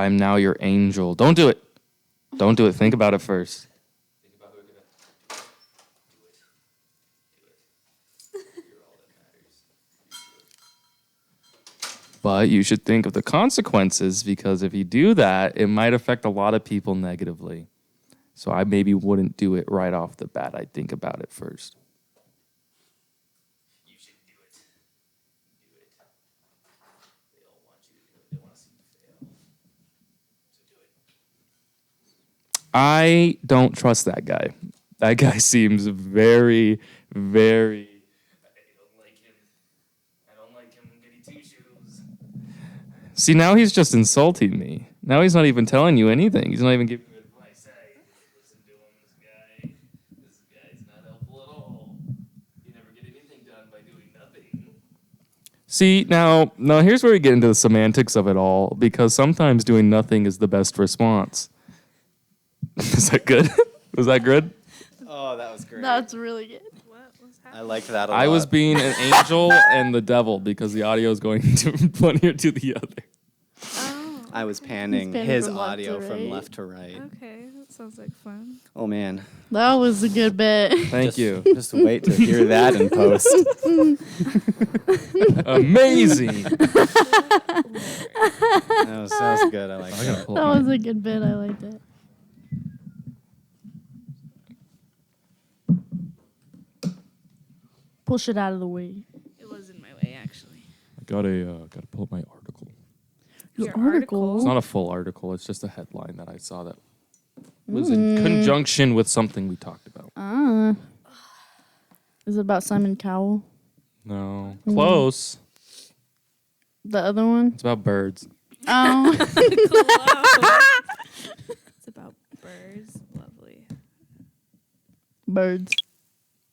I'm now your angel. Don't do it. Don't do it. Think about it first. Think about who you're gonna do it. Do it. You're all that matters. But you should think of the consequences, because if you do that, it might affect a lot of people negatively. So I maybe wouldn't do it right off the bat. I'd think about it first. You should do it. Do it. They all want you to do it. They want to see you fail. So do it. I don't trust that guy. That guy seems very, very... I don't like him goody two-shoes. See, now he's just insulting me. Now he's not even telling you anything. He's not even giving me advice. Hey, listen to him, this guy. This guy's not helpful at all. You never get anything done by doing nothing. See, now here's where we get into the semantics of it all, because sometimes doing nothing is the best response. Is that good? Was that good? Oh, that was great. That's really good. What was happening? I liked that a lot. I was being an angel and the devil because the audio is going to one ear to the other. Oh, I was panning panning his from left audio to from right. left to right. okay. That sounds like fun. Oh, man. That was a good bit. Thank Just- you. Just wait to hear that in post. Amazing. That was good. I like that. That was a good bit. I liked it. Push it out of the way. It was in my way, actually. I gotta pull up my article. Your Your article? It's not a full article. It's just a headline that I saw that was in conjunction with something we talked about. Is it about Simon Cowell? No, close. The other one? It's about birds. Oh. It's about birds. Lovely. Birds.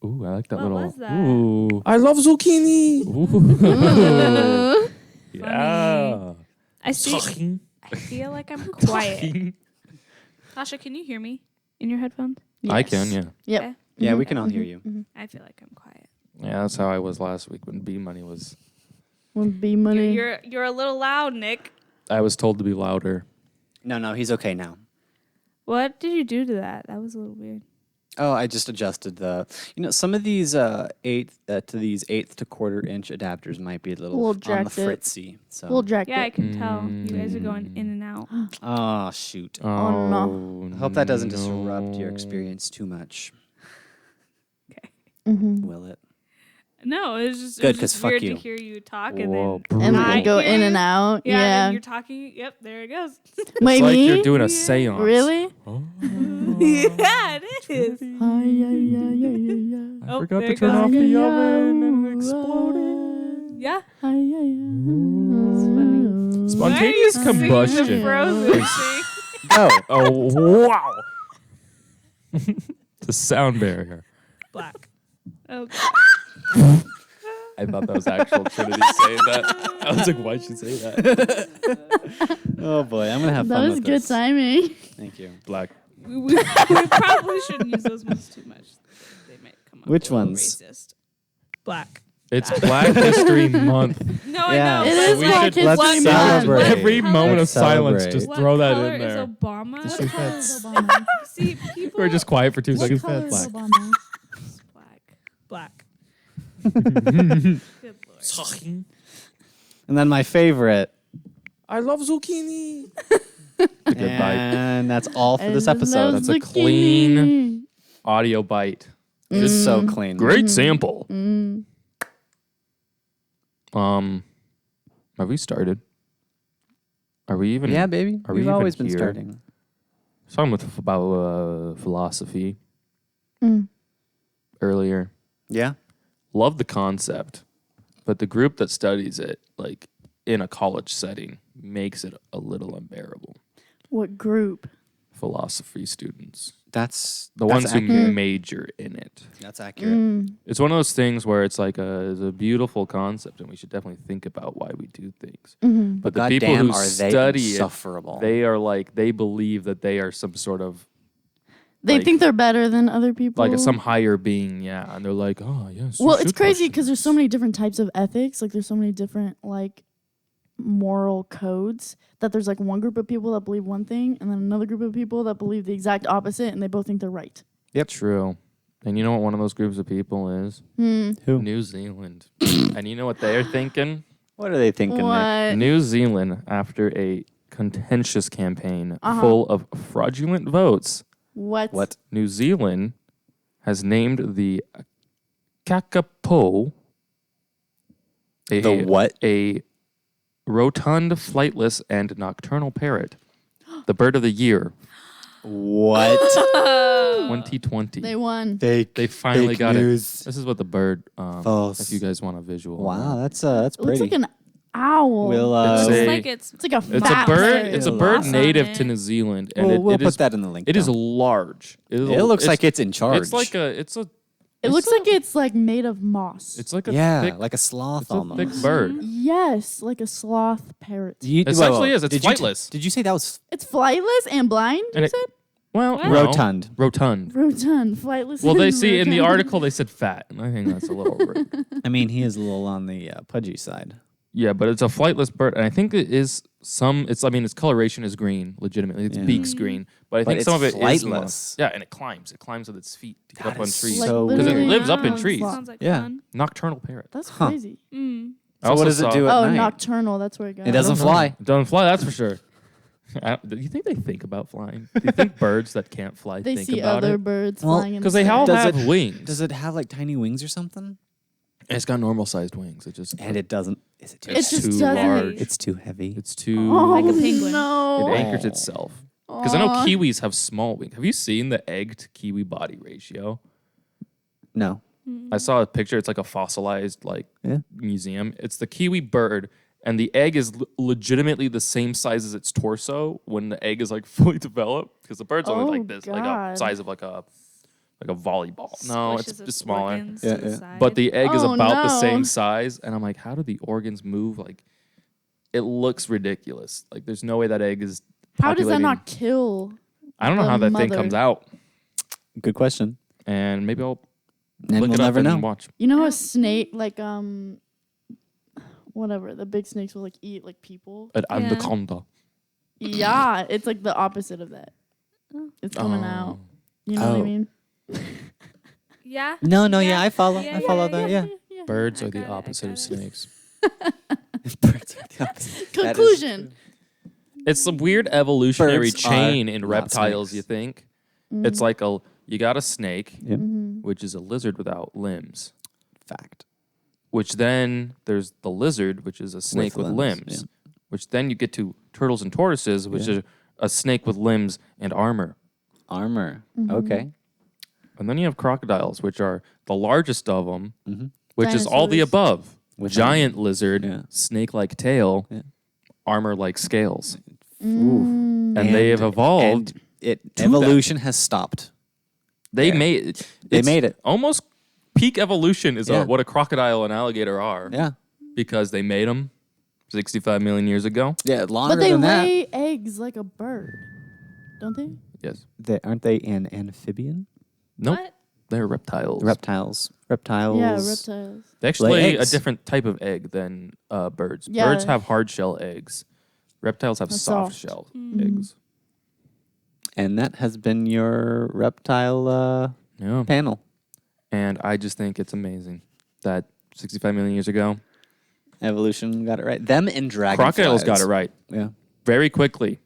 Ooh, I like that What little. was that? Ooh. I love zucchini. Ooh. Yeah. I feel like I'm quiet. Tasha, can you hear me in your headphones? I can, yeah. Yep. Okay. Yeah, we can all hear you. I feel like I'm quiet. Yeah, that's how I was last week when B Money was. When B Money. You're a little loud, Nick. I was told to be louder. No, he's okay now. What did you do to that? That was a little weird. Oh, I just adjusted some of these eighth to quarter inch adapters might be a little We'll on the jacked it. fritzy. So. We'll jack Yeah, I it. can tell. You guys are going in and out. Oh, shoot. Oh, no. I hope that doesn't disrupt no. your experience too much. Okay. Will it? No, it was just, Good, it 'cause was just fuck weird you. to hear you talk and Whoa, then And I then go hear in you. and out. Yeah, Yeah. and you're talking. Yep, there it goes. Wait, It's like me? you're doing a Yeah. seance. Really? Oh. Yeah, it is. Ay, ay, ay, ay, ay, ay. I Oh, forgot there to it turn goes off the again. oven and it exploded. Yeah. Ay, ay, ay. funny. Spontaneous Why are you singing the combustion. Frozen thing? Go. Oh, wow. The sound barrier. Black. Oh, I thought that was actual Trinity saying that. I was like, why'd she say that? Oh boy, I'm gonna have That fun was with good this. timing. Thank you. Black. we probably shouldn't use those ones too much. They might come up Which a little ones? Racist. Black. It's Black History Month. No, Yeah. I know. It but is we Black should- History let's Month. celebrate. Every moment of Let's silence, celebrate. just What throw that color in is there. Obama? What color is Obama? See, people. We're just quiet for 2 What seconds. color is Black. Obama? Black. Black. Good lord. And then my favorite. I love zucchini. Good bite. And that's all for this I love episode. That's a zucchini. clean- Audio bite. Just so clean. Great sample. Mm. Have we started? Are we even? Yeah, baby. Are we We've even always been here? starting. Talking about philosophy Mm. earlier. Yeah. Love the concept, but the group that studies it, like in a college setting, makes it a little unbearable. What group? Philosophy students, That's the that's ones who accurate. major in it. That's accurate. Mm. It's one of those things where it's like it's a beautiful concept, and we should definitely think about why we do things. Mm-hmm. But the God people damn, who are they study it, insufferable. they are like they believe that they are some sort of They like- think they're better than other people. like some higher being, yeah, and they're like, oh yes. Well, it's crazy because there's so many different types of ethics. Like there's so many different like moral codes. That there's like one group of people that believe one thing, and then another group of people that believe the exact opposite, and they both think they're right. True. And you know what one of those groups of people is? Who? New Zealand. And you know what they're thinking? What are they thinking? Nick? What? New Zealand, after a contentious campaign Uh-huh. full of fraudulent votes, What? New Zealand has named the kakapo The what? a rotund, flightless, and nocturnal parrot. The bird of the year, What? 2020. They won. Fake. They finally fake got news. it. This is what the bird. False. If you guys want a visual. Wow, that's It looks pretty. like an owl. We'll It's Looks a- like it's it's like a It's a mouse. bird. It's a bird Mouse on native it. to New Zealand, and we'll it put is that in the link. it is down. large. It It looks like it's in charge. It's like a. It's a. It looks like it's like made of moss. It's like a yeah, thick. like a sloth It's a almost. thick bird. Yes, like a sloth parrot. You, It actually is. It's did you flightless. did you say that was It's flightless and blind, And you it- said? Well, What? no. rotund? Rotund. Rotund, flightless. Well, they and see in the rotund. article they said fat, and I think that's a little. I mean, he is a little on the pudgy side. Yeah, but it's a flightless bird, and I think it is some. It's. I mean, its coloration is green. Legitimately, its Yeah. beak's green, but I But think some of it's it is more- flightless. Yeah, and it climbs. It climbs with its feet to get God, up on it's trees. Like so Because it literally lives up in a trees. sloth. sounds like Yeah. fun. Nocturnal parrot. That's Huh. crazy. Mm. I So what also does it saw- do at Oh, night? nocturnal. That's where it goes. It doesn't fly. It doesn't fly. That's for sure. Do you think they think about flying? Do you think birds that can't fly They think see about other it? birds Well, flying in the Because they sky. all Does have it- wings. Does it have like tiny wings or something? It's got normal sized wings. It just And it doesn't. Is it too? It it's just too doesn't- large. It's too heavy. It's too. Oh, Like a penguin. No. It anchors itself. Because I know kiwis have small wings. Have you seen the egg to kiwi body ratio? No. I saw a picture. It's like a fossilized Yeah. museum. It's the kiwi bird, and the egg is legitimately the same size as its torso when the egg is like fully developed. Because the bird's only Oh, like this, like a God. size of like a volleyball. No, it's Squishes just smaller. organs Yeah, to the yeah. side. But the egg is Oh, about the no. same size, and I'm like, how do the organs move? Like, it looks ridiculous. Like, there's no way that egg is. How does that populating- not kill? I don't know the how that thing mother? comes out, Good question. and maybe I'll And look we'll it up never and know. watch. You know how a snake, like whatever, the big snakes will like eat like people. An Yeah. anaconda. Yeah, it's like the opposite of that. Oh. It's coming Oh. out. You know what I Oh. mean? No, Yeah. I follow. Yeah, I follow yeah, that. yeah. Yeah. Birds I are the got it, I opposite of got it. snakes. Birds are the opposite. That is- Conclusion. It's a weird evolutionary Birds are chain in not reptiles, snakes. you think? It's like you got a snake, Yep. which is a lizard without limbs. Fact. Which then there's the lizard, which is a snake with limbs. Which then you get to turtles and tortoises, which Yeah. is a snake with limbs and armor. Armor. Mm-hmm. Okay. And then you have crocodiles, which are the largest of them, Mm-hmm. which is all the Dinosaurs. above. With Giant lizard, Yeah. snake-like tail, Yeah. armor-like scales. Ooh. And they have evolved. And to evolution has stopped. They Yeah. made it. They It's made it. Almost peak evolution is Yeah. what a crocodile and alligator are. Yeah. Because they made them 65 million years ago. Yeah. Longer But they than lay eggs like a bird, don't they? Yes. aren't they an amphibian? Nope. What? They're reptiles. Reptiles. Yeah, reptiles. They actually lay a eggs. different type of egg than birds. Yeah. Birds have hard shell eggs. Reptiles have That's soft soft. shell Mm-hmm. eggs. And that has been your reptile Yeah. panel. And I just think it's amazing that 65 million years ago, Evolution got it right. Them and dragonflies. crocodiles got it right Yeah. very quickly.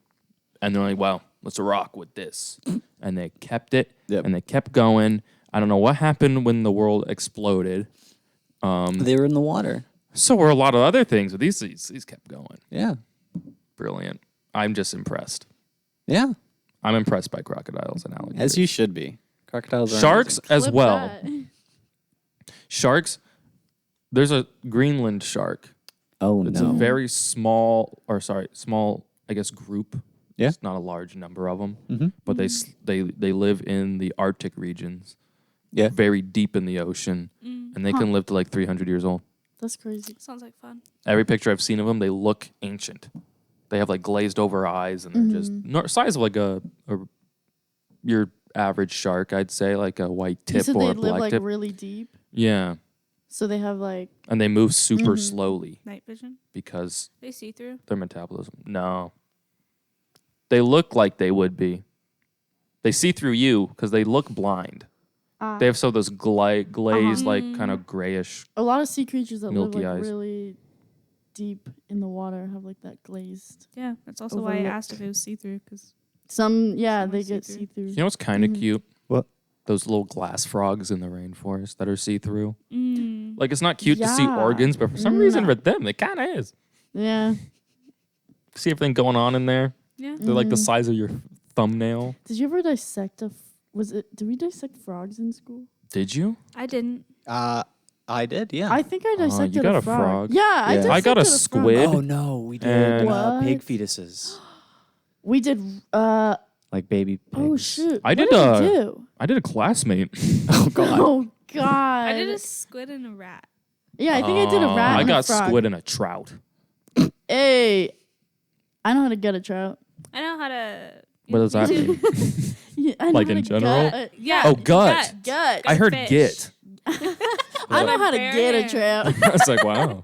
And they're like, wow, let's rock with this. And they kept it Yep. and they kept going. I don't know what happened when the world exploded. They were in the water. So were a lot of other things, but these kept going. Yeah. Brilliant. I'm just impressed. Yeah. I'm impressed by crocodiles and alligators. As you should be. Crocodiles are Sharks as Clip well. that. Sharks. There's a Greenland shark. Oh It's no. a very small, I guess, group. Yeah. It's not a large number of them, Mhm. but they live in the Arctic regions, Yeah. very deep in the ocean, and they can live to like 300 years old. That's crazy. Sounds like fun. Every picture I've seen of them, they look ancient. They have like glazed over eyes, and they're just size of like a your average shark, I'd say, like a white You tip said or they a live black like tip. really deep. Yeah, So they have like And they move super Mhm. slowly Night vision. because They see through. their metabolism. No. They look like they would be. They see through you because they look blind. They have those glazed, like kind of grayish. a lot of sea creatures that live milky like eyes. really deep in the water have like that glazed. Yeah, that's also why I Overlooked. asked if it was see through because Some Some they are get see-through. see through. You know what's kind of Mhm. cute? What? Those little glass frogs in the rainforest that are see through. mm, Like it's not cute to see Yeah. organs, but for some reason No. with them, it kind of is. Yeah. See everything going on in there. yeah. They're like the Mhm. size of your thumbnail. Did you ever dissect did we dissect frogs in school? Did you? I didn't. I did, yeah. I think I dissected got a a frog. frog. Yeah, I Yeah. dissected I got a frog. squid. Oh no, we did And- pig What? fetuses, We did like baby pigs. oh shoot. I What did, we do? I did a classmate. Oh god. Oh god. I did a squid and a rat. Yeah, I think I did a rat I and got a frog. squid and a trout. Hey. I know how to get a trout. I know how to. What does that you mean? too. Yeah, I know Like how in to general? gut Yeah. Oh, gut. gut. I heard fish. get. I know Like how to bare get a hands. trout. I was like, wow.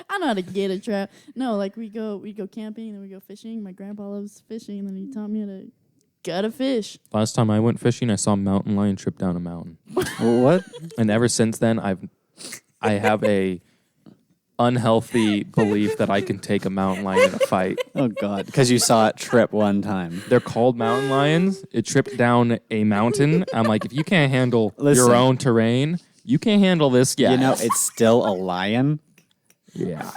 I know how to get a trout. No, like we go camping and then we go fishing. My grandpa loves fishing and then he taught me how to gut a fish. Last time I went fishing, I saw a mountain lion trip down a mountain. What? And ever since then, I have a unhealthy belief that I can take a mountain lion in a fight. Oh god, because you saw it trip one time. They're called mountain lions. It tripped down a mountain. I'm like, if you can't handle Listen. your own terrain, you can't handle this guy. You know, it's still a lion. yeah.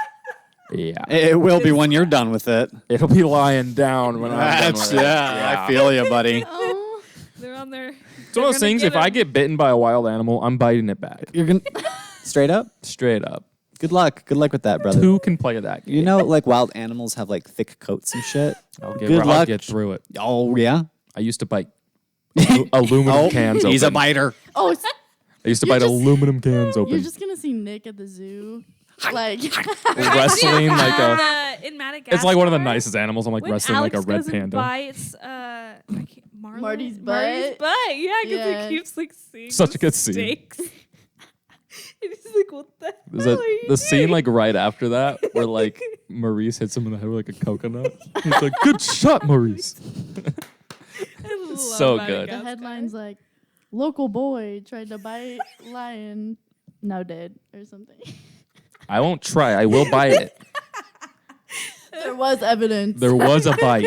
Yeah. It will be when you're done with it. It'll be lying down when I'm done with it. I feel you, buddy. Oh. They're on their. It's one of those things, if I get bitten by a wild animal, I'm biting it back. You're gonna straight up. Straight up. Good luck. Good luck with that, brother. Who can play that game? You know, like wild animals have like thick coats and shit. I'll good I'll luck. get through it. Oh yeah. I used to bite aluminum cans open. He's a biter. Oh, I used to You're bite just- aluminum cans you're open. just gonna see Nick at the zoo. Like Wrestling like a... in Madagascar. It's like one of the nicest animals. I'm like when wrestling Alex like a red goes and panda. bites, Marlin? Marty's Marty's butt. butt. Yeah, because Yeah. he keeps like seeing Such a the good scene. steaks. and he's like, "What the There's hell are you the scene doing?" like right after that where like Maurice hits him in the head with like a coconut. He's like, "Good shot, Maurice." I love so good. the Madagascar. headline's like, "Local boy tried to bite lion, now dead" or something. I won't try. I will bite it. There was evidence. There was a bite.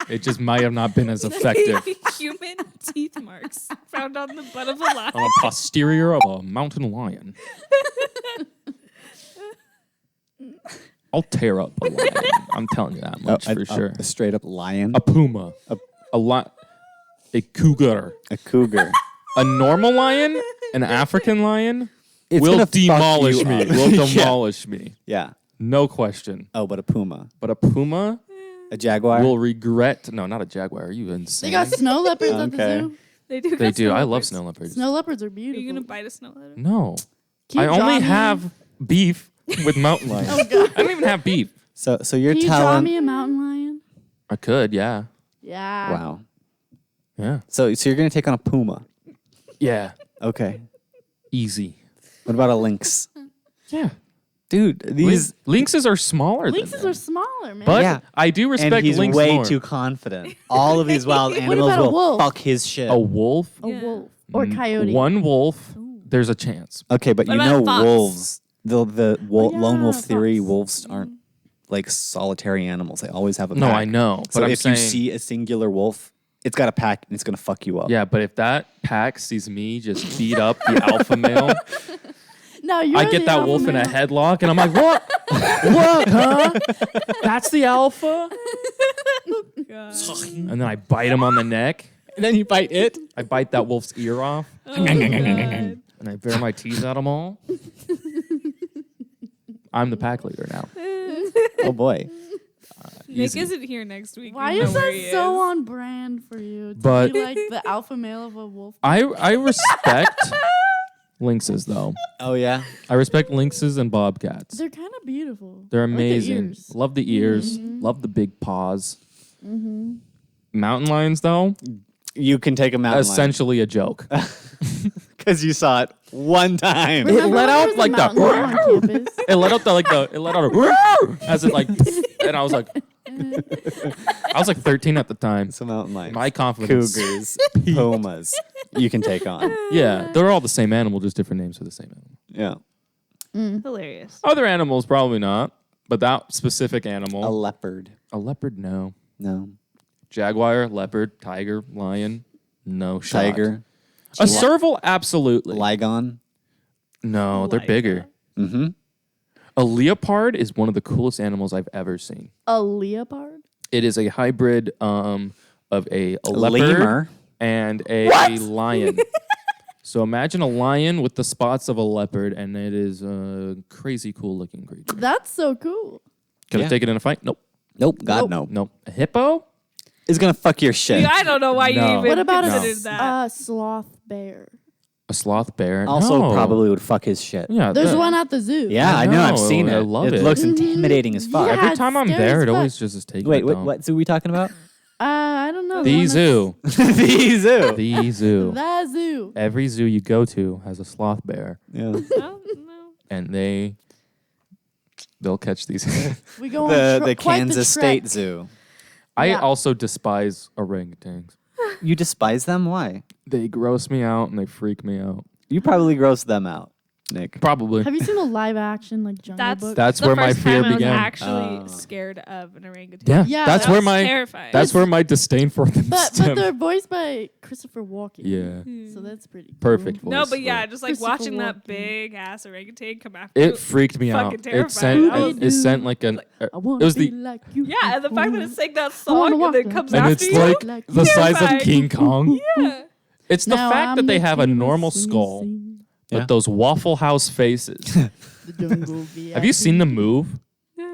It just might have not been as effective Human teeth marks found on the butt of a lion. on the posterior of a mountain lion. I'll tear up a lion. I'm telling you that much for sure. A straight up lion. A puma, a cougar, A cougar. a normal lion, an African lion It's will gonna fuck demolish you me. up. Will Yeah. demolish me. Yeah. No question. Oh, but a puma. But a puma A jaguar. will regret. No, not a jaguar. Are you insane? They got snow leopards at the Okay. zoo. They do. They got do. I love leopards. snow leopards. Snow leopards are Are beautiful. you gonna bite a snow leopard? No, Can I you only draw me- have beef with mountain lions. Oh god. I don't even have beef. So you're Can you draw telling. me a mountain lion? I could, yeah, Yeah. Wow. yeah, So you're gonna take on a puma. yeah. Okay. Easy. What about a lynx? Yeah. Dude, these lynxes are smaller. Lynxes than them. are smaller, man. But Yeah. I do respect and he's lynx way more. too confident. All of these wild animals about a will wolf? fuck his shit. A wolf a Yeah. wolf or coyote. One wolf. There's a chance. Okay, but What you about know a fox? wolves. Lone wolf yeah, theory. fox. Wolves aren't like solitary animals. They always have a No, pack. I know. But So I'm if saying, you see a singular wolf, it's got a pack and it's gonna fuck you up. yeah, but if that pack sees me just beat up the alpha male, No, you're I get the that alpha wolf in a male. headlock, and I'm like, what? What, huh? That's the alpha? God. And then I bite him on the neck. And then you bite it. I bite that wolf's ear off, Oh, God. and I bare my teeth at them all. I'm the pack leader now. Oh boy. Nick Easy. isn't here next week. Why You know is where that he so is. on brand for you? To But- be like the alpha male of a wolf. I respect lynxes, though. Oh yeah. I respect lynxes and bobcats. They're kind of beautiful. They're I like their amazing. ears. Love the ears. Love the big paws. Mountain lions, though, You can take a mountain lion. essentially a joke. because you saw it one time. Remember let when out there was a like the- mountain lion on campus? It let out a as it like, and I was like 13 at the time. Some mountain lions, My confidence. cougars, pumas. You can take on. Yeah, they're all the same animal, just different names for the same animal. Yeah. Hilarious. Other animals, probably not. But that specific A animal, leopard. a leopard, no. No. Jaguar, leopard, tiger, lion, no shot. Tiger. A serval, absolutely. Ligon. No, they're Like bigger. Mm-hmm. A leopard is one of the coolest animals I've ever seen. A leopard? It is a hybrid of a leopard Lemur. and a lion. So imagine a lion with the spots of a leopard, and it is a crazy cool looking creature. That's so cool. Could Yeah. I take it in a fight? Nope. Nope. God, Nope. no. Nope. A hippo? It's gonna fuck your shit. Yeah, I don't know why No. you even What about considered that. a sloth bear? A sloth bear? Also, No. probably would fuck his shit. Yeah. There's that- one at the zoo. Yeah, I know. I've know, seen it. I love it. It looks intimidating as fuck. Yeah. Every time I'm scary there, as it fuck. always just is taking Wait, a what, dump. what zoo are we talking about? I don't know. The one that's- zoo. The zoo. The zoo. The zoo. Every zoo you go to has a sloth bear, Yeah. No. and they'll catch these. We go on The quite Kansas trek. State Zoo. I Yeah. also despise orangutans. You despise them? Why? They gross me out and they freak me out. You probably gross them out, Nick. Probably. Have you seen the live action like Jungle Book? That's the where my first fear time began. I was actually Oh. scared of an orangutan. Yeah, Yeah, that's that where was my terrifying. that's where my disdain for them but stemmed. they're voiced by Christopher Walken. Yeah, So that's pretty cool. perfect voice. No, but yeah, for it. just like Christopher watching that Walken. big ass orangutan come after It you. freaked me out. fucking It sent terrifying. I was- it sent like an I want it was to be the like you. Yeah, and the fact that it sang that I wanna song and walk then like comes you. and after it's you. like Like the size of terrifying. King Kong. Yeah. It's the Now fact that I'm they have a the king normal of swing skull, scene, but Yeah. those Waffle House faces. the jungle VIP. Have you seen the move?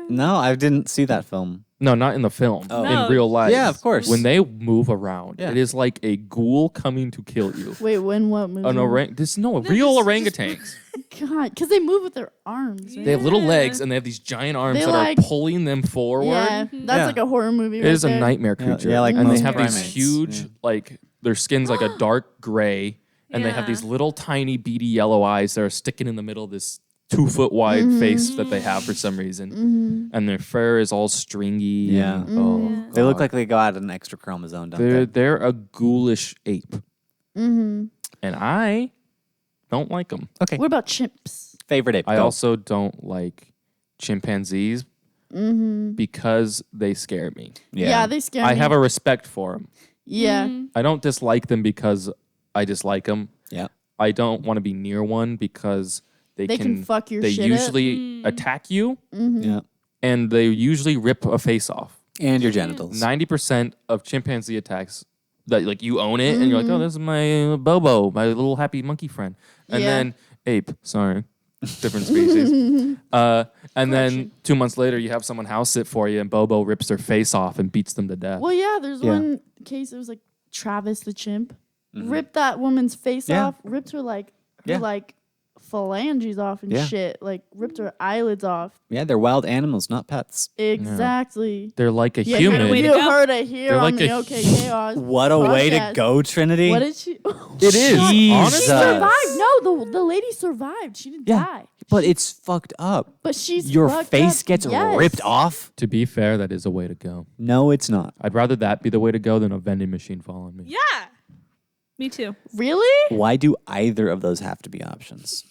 No, I didn't see that film. No, not in the film. Oh. No. In real life. Yeah, of course. When they move around, Yeah. it is like a ghoul coming to kill you. Wait, when what movie? An orang this no, real this is orangutans. God, because they move with their arms. Right? They have little Yeah. legs and they have these giant arms They that like- are pulling them forward. Yeah, that's Yeah. like a horror movie. It is a right there. nightmare Yeah, creature. yeah, like and they most have these primates. huge, Yeah. like their skin's like a dark gray, and they have Yeah. these little tiny beady yellow eyes that are sticking in the middle of this 2-foot wide Mm-hmm. face that they have for some reason. And their fur is all stringy. Yeah. and- oh, Yeah. They look God. like they got an extra chromosome, don't they're they? they're a ghoulish ape, Mm-hmm. and I don't like them. Okay. What about chimps? Favorite ape. I Go. also don't like chimpanzees Mm-hmm. because they scare me. Yeah, they scare me. I have a respect for them. Yeah. I don't dislike them because I dislike them. Yeah. I don't want to be near one because they can fuck your they shit up. usually attack you Yeah. and they usually rip a face off. And your genitals. 90% of chimpanzee attacks that like you own it and you're like, oh, this is my Bobo, my little happy monkey friend. And Yeah. then ape, sorry, different species. And then 2 months later, you have someone house sit for you and Bobo rips their face off and beats them to death. Well, yeah, there's Yeah. one case. It was like Travis the chimp ripped that woman's face Yeah. off, ripped her like Yeah. phalanges off and Yeah. shit, like ripped her eyelids off. Yeah, they're wild animals, not pets. Exactly. They're like a Yeah, human. way to you go. heard it here They're on like the a OK Chaos. What a way to podcast. go, Trinity. What did she? It is. Jesus. Honestly. She survived. No, the lady survived. She didn't Yeah. die. But it's fucked up. But she's Your fucked face up. gets Yes. ripped off? To be fair, that is a way to go. No, it's not. I'd rather that be the way to go than a vending machine following me. Yeah. Me too. Really? Why do either of those have to be options?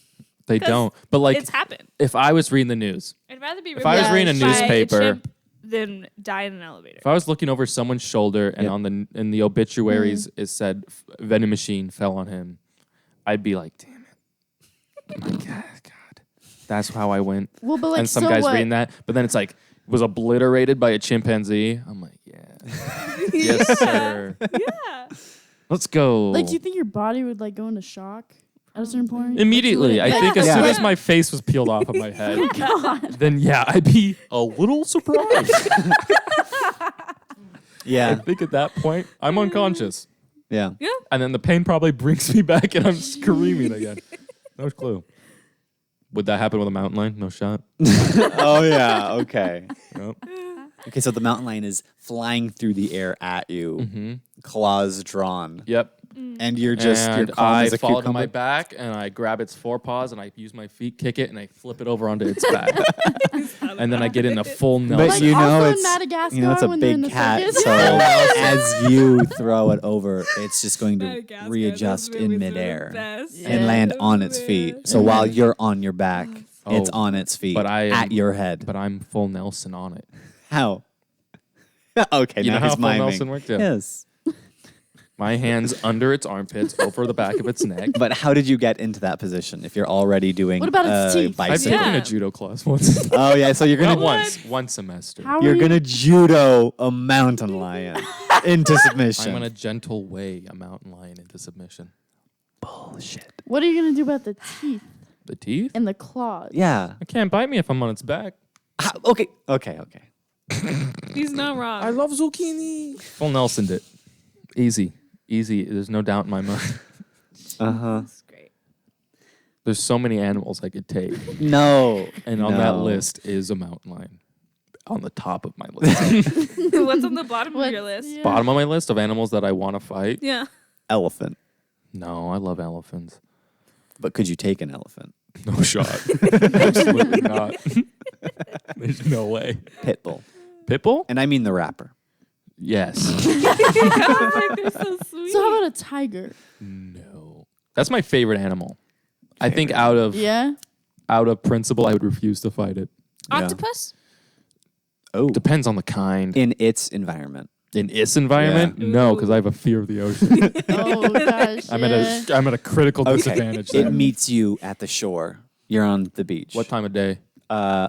They 'Cause don't. But like, It's happened. if I was reading the news, I'd rather be If I was reading a by newspaper- chimp than die in an elevator. if I was looking over someone's shoulder and Yep. on the in the obituaries it said vending machine fell on him, I'd be like, damn it, my God, that's how I went. Well, but like and some so guys what? reading that, but then it's like was obliterated by a chimpanzee. I'm like, yeah, yes sir, Yeah. let's go. Like, do you think your body would like go into shock at a certain point? Immediately, I think as Yeah. soon as my face was peeled off of my head, then yeah, I'd be a little surprised. I Yeah. think at that point, I'm unconscious. Yeah. Yeah. And then the pain probably brings me back and I'm screaming again. No clue. Would that happen with a mountain lion? No shot. Oh, yeah. Okay. Nope. Okay, so the mountain lion is flying through the air at you, Mm-hmm. claws drawn, Yep. and you're just you're And calm I as a fall to cucumber. my back and I grab its forepaws and I use my feet, kick it, and I flip it over onto its back. And then I get in a full But Nelson. Like you know also it's Madagascar you know it's a when they're in big the cat, circus. so as you throw it over, it's just going to readjust in midair and land on its feet. So while you're on your back, it's Oh, on its feet but I am- at your head. But I'm full Nelson on it. How? Okay, You now know he's how full miming. Nelson works? Yeah. Yes. My hands under its armpits, over the back of its neck. But how did you get into that position if you're already doing What about its teeth? I've bicycle? taken Yeah. a judo class once. Oh yeah, so you're Not gonna once, one semester. How you're are you- gonna judo a mountain lion into submission. I'm gonna gentle way a mountain lion into submission. bullshit. What are you gonna do about the teeth The teeth? and the claws? Yeah. It can't bite me if I'm on its back. Okay. He's not wrong. love zucchini. Full Nelsoned it. Easy. Easy. There's no doubt in my mind. Uh huh. That's great. There's so many animals I could take. No. And on that No. list is a mountain lion. On the top of my list. What's on the bottom What- of your list? yeah. Bottom of my list of animals that I want to fight. Yeah. Elephant. No, I love elephants. But could you take an elephant? No shot. Absolutely not. There's no way. Pitbull. Pitbull? And I mean the rapper. Yes. They're so sweet. So how about a tiger? No. That's my favorite animal. I think out of Yeah. principle, I would refuse to fight it. Octopus? Oh. Depends on the kind. In its environment. In its environment, Yeah. no, Ooh. because I have a fear of the ocean. Oh gosh. I'm yeah. at a critical Okay. disadvantage It there. meets you at the shore. You're on the beach. What time of day? Uh,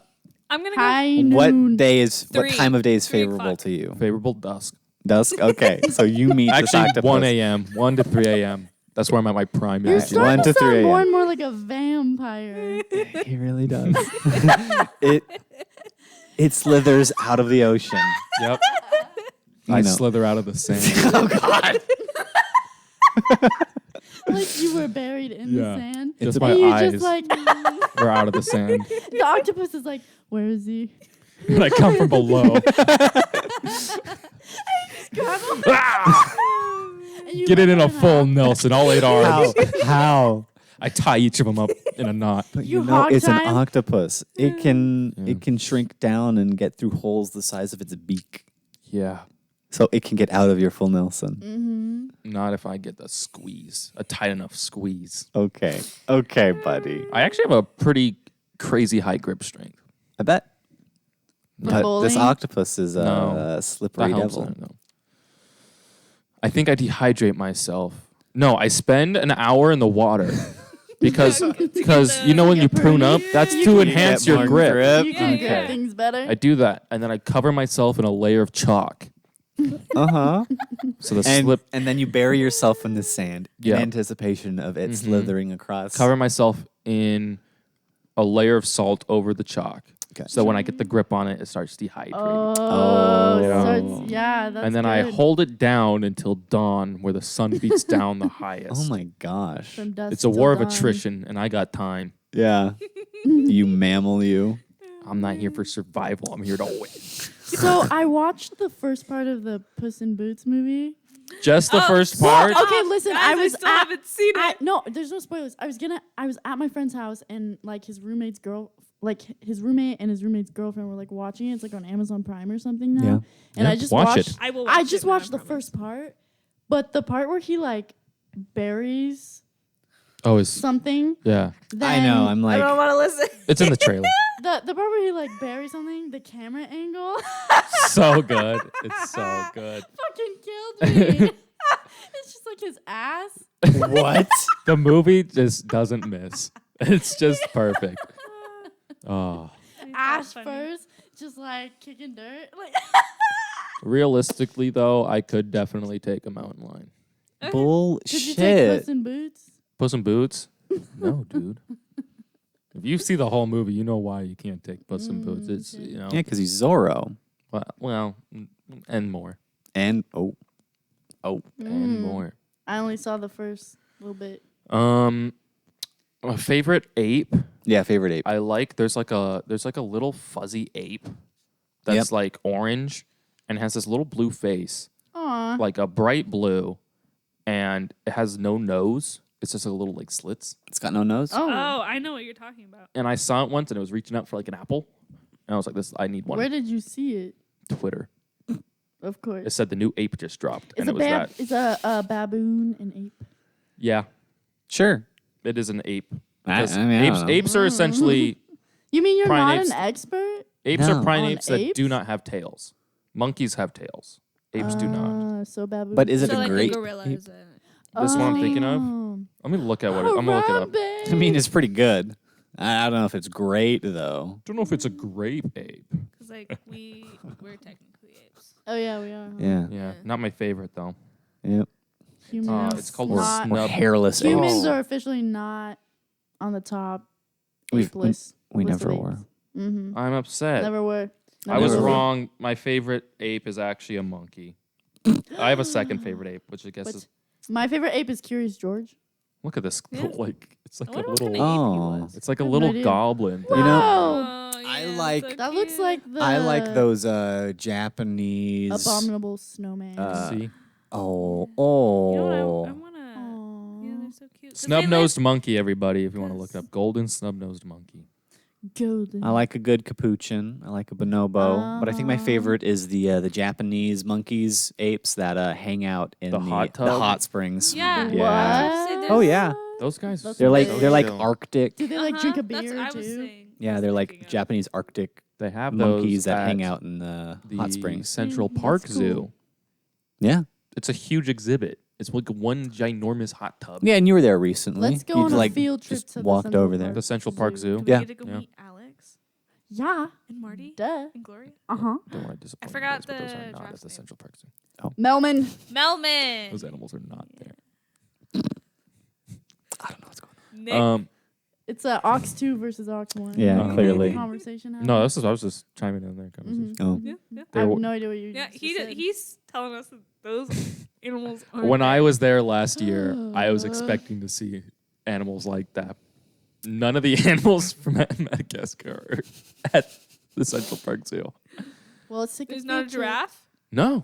I'm going to High what noon. day is? What Three. time of day is 3 favorable o'clock. to you? Favorable dusk. Dusk. Okay, so you meet this Actually, octopus. 1 a.m., 1 to 3 a.m. That's where I'm at my prime. You're Alright, energy. starting 1 to to 3 sound more a.m. and more like a vampire. He really does. it slithers out of the ocean. Yep. You I know. slither out of the sand. Oh God! Like you were buried in Yeah. the sand. Just a- my And you eyes just like are out of the sand. the octopus is like, where is he? And I come from below. And you Get it in a let them full out. Nelson, all 8 How? arms. How? I tie each of them up in a knot. But You know, it's an hog tie 'em? octopus. It can Yeah. it can shrink down and get through holes the size of its beak, Yeah. so it can get out of your full Nelson. Mm-hmm. Not if I get the squeeze, a tight enough squeeze. Okay, buddy. I actually have a pretty crazy high grip strength. I bet. But this bowling? octopus is a No. slippery That helps. devil. No. I think I dehydrate myself. No, I spend an hour in the water because you know when you prune up, that's You to can enhance get your more grip. grip. You can Okay. get things better. I do that, and then I cover myself in a layer of chalk. Uh-huh. So the and, slip and then you bury yourself in the sand Yeah. in anticipation of it slithering across. cover myself in a layer of salt over the chalk. Okay. So when I get the grip on it, it starts dehydrating. Oh, Yeah. starts, yeah, that's and then I good. hold it down until dawn, where the sun beats down the highest. Oh my gosh. From dusk It's a till war of dawn. attrition, and I got time. Yeah. You mammal, you. I'm not here for survival. I'm here to win. So I watched the first part of the Puss in Boots movie. Just the Oh, first well, part. Okay, listen, I was still at, haven't seen it. no, there's no spoilers. I was at my friend's house and like his roommate's girl, like his roommate and his roommate's girlfriend were like watching it. It's like on Amazon Prime or something now. Yeah. And Yeah, I just watch watched. it. I will. I watch just it now, watched the promise. first part, but the part where he like buries Oh, it's something. yeah. Then I know. I'm I like, don't want to listen. It's in the trailer. the part where he like buries something. The camera angle So good. It's so good. fucking killed me. It's just like his ass. what? The movie just doesn't miss. It's just perfect. Oh, Ass first, just like kicking dirt. Like realistically though, I could definitely take a mountain lion. could you take Bullshit. Puss in Boots? Puss in Boots? No, dude. If you see the whole movie, you know why you can't take Puss in Boots. It's okay. you know, Yeah, because he's Zorro. well, and more, And and more. I only saw the first little bit. My favorite ape. yeah, favorite ape. I like. There's like a little fuzzy ape. that's like orange and has this little blue face, Aw. like a bright blue, and it has no nose. It's just a little like slits. It's got no nose. Oh. I know what you're talking about. And I saw it once, and it was reaching out for like an apple, and I was like, "This, I need one." Where did you see it? Twitter. Of course. It said the new ape just dropped, Is and it was that. Is a baboon an ape? Yeah, Sure. it is an ape. I Because mean, I don't know. apes are essentially You mean you're Primates- not an expert? apes No. are primates On that do apes? not have tails. Monkeys have tails. Apes do not. So baboon. But is it So a like great? a gorilla is a This is what I'm thinking of. Oh. I'm gonna look at what I'm gonna look it up. I mean, it's pretty good. I don't know if it's great though. Don't know if it's a grape ape. because like we're technically apes. Oh yeah, we are. huh? Yeah. Yeah, not my favorite though. Yep. Humans. It's called not, Or snub. hairless humans apes. are officially not on the top We've- ape list. We list never of were. apes. Mm-hmm. I'm upset. Never were. I was Never were. wrong. My favorite ape is actually a monkey. I have a second favorite ape, which I guess Which- is My favorite ape is Curious George. look at this. Yeah. Like it's like I a wonder what little. kind of ape he Oh. was. It's like a I have no little idea. goblin. You know, Wow. Oh, I yeah, like- so That looks cute. like the I like those Japanese. abominable snowman. See, Oh, You know what? I oh. wanna. Aww. Yeah, they're so cute. 'Cause they snub live- nosed monkey. Everybody, if you want to look it Yes. up, golden snub nosed monkey. Golden. I like a good capuchin. I like a bonobo, but I think my favorite is the Japanese monkeys, apes that hang out in The hot tub? the hot springs. Yeah. What? Yeah. Say Oh yeah, Those guys. That's they're like so they're like chill. Arctic. Do they like drink a beer That's what I was too? saying. Yeah, I was they're like thinking of. Japanese Arctic They have monkeys those that hang at out in the the hot springs. Central That's Park cool. Zoo. Yeah, It's a huge exhibit. It's like one ginormous hot tub. yeah, and you were there recently. Let's go You on a like field trip just to the walked Central over there. Park The Central Park Zoo. Do we Yeah. get to go Yeah. meet Alex Yeah. and Marty Duh. and Gloria? Uh huh. Don't want to disappoint you forgot guys, but those the are not at giraffe's the name. Central Park Zoo. Melman. Melman. Those animals are not there. I don't know what's going Nick. It's Ox 2 versus Ox 1. Yeah, You clearly. hear the Conversation happening? No, I was just chiming in there. Conversation. on. Oh, yeah, yeah. I There have wa- no idea what you Yeah, just he said. he's telling us that those animals aren't When I there. was there last year, I was expecting to see animals like that. None of the animals from Madagascar are at the Central Park Zoo. Well, it's There's not a giraffe, No,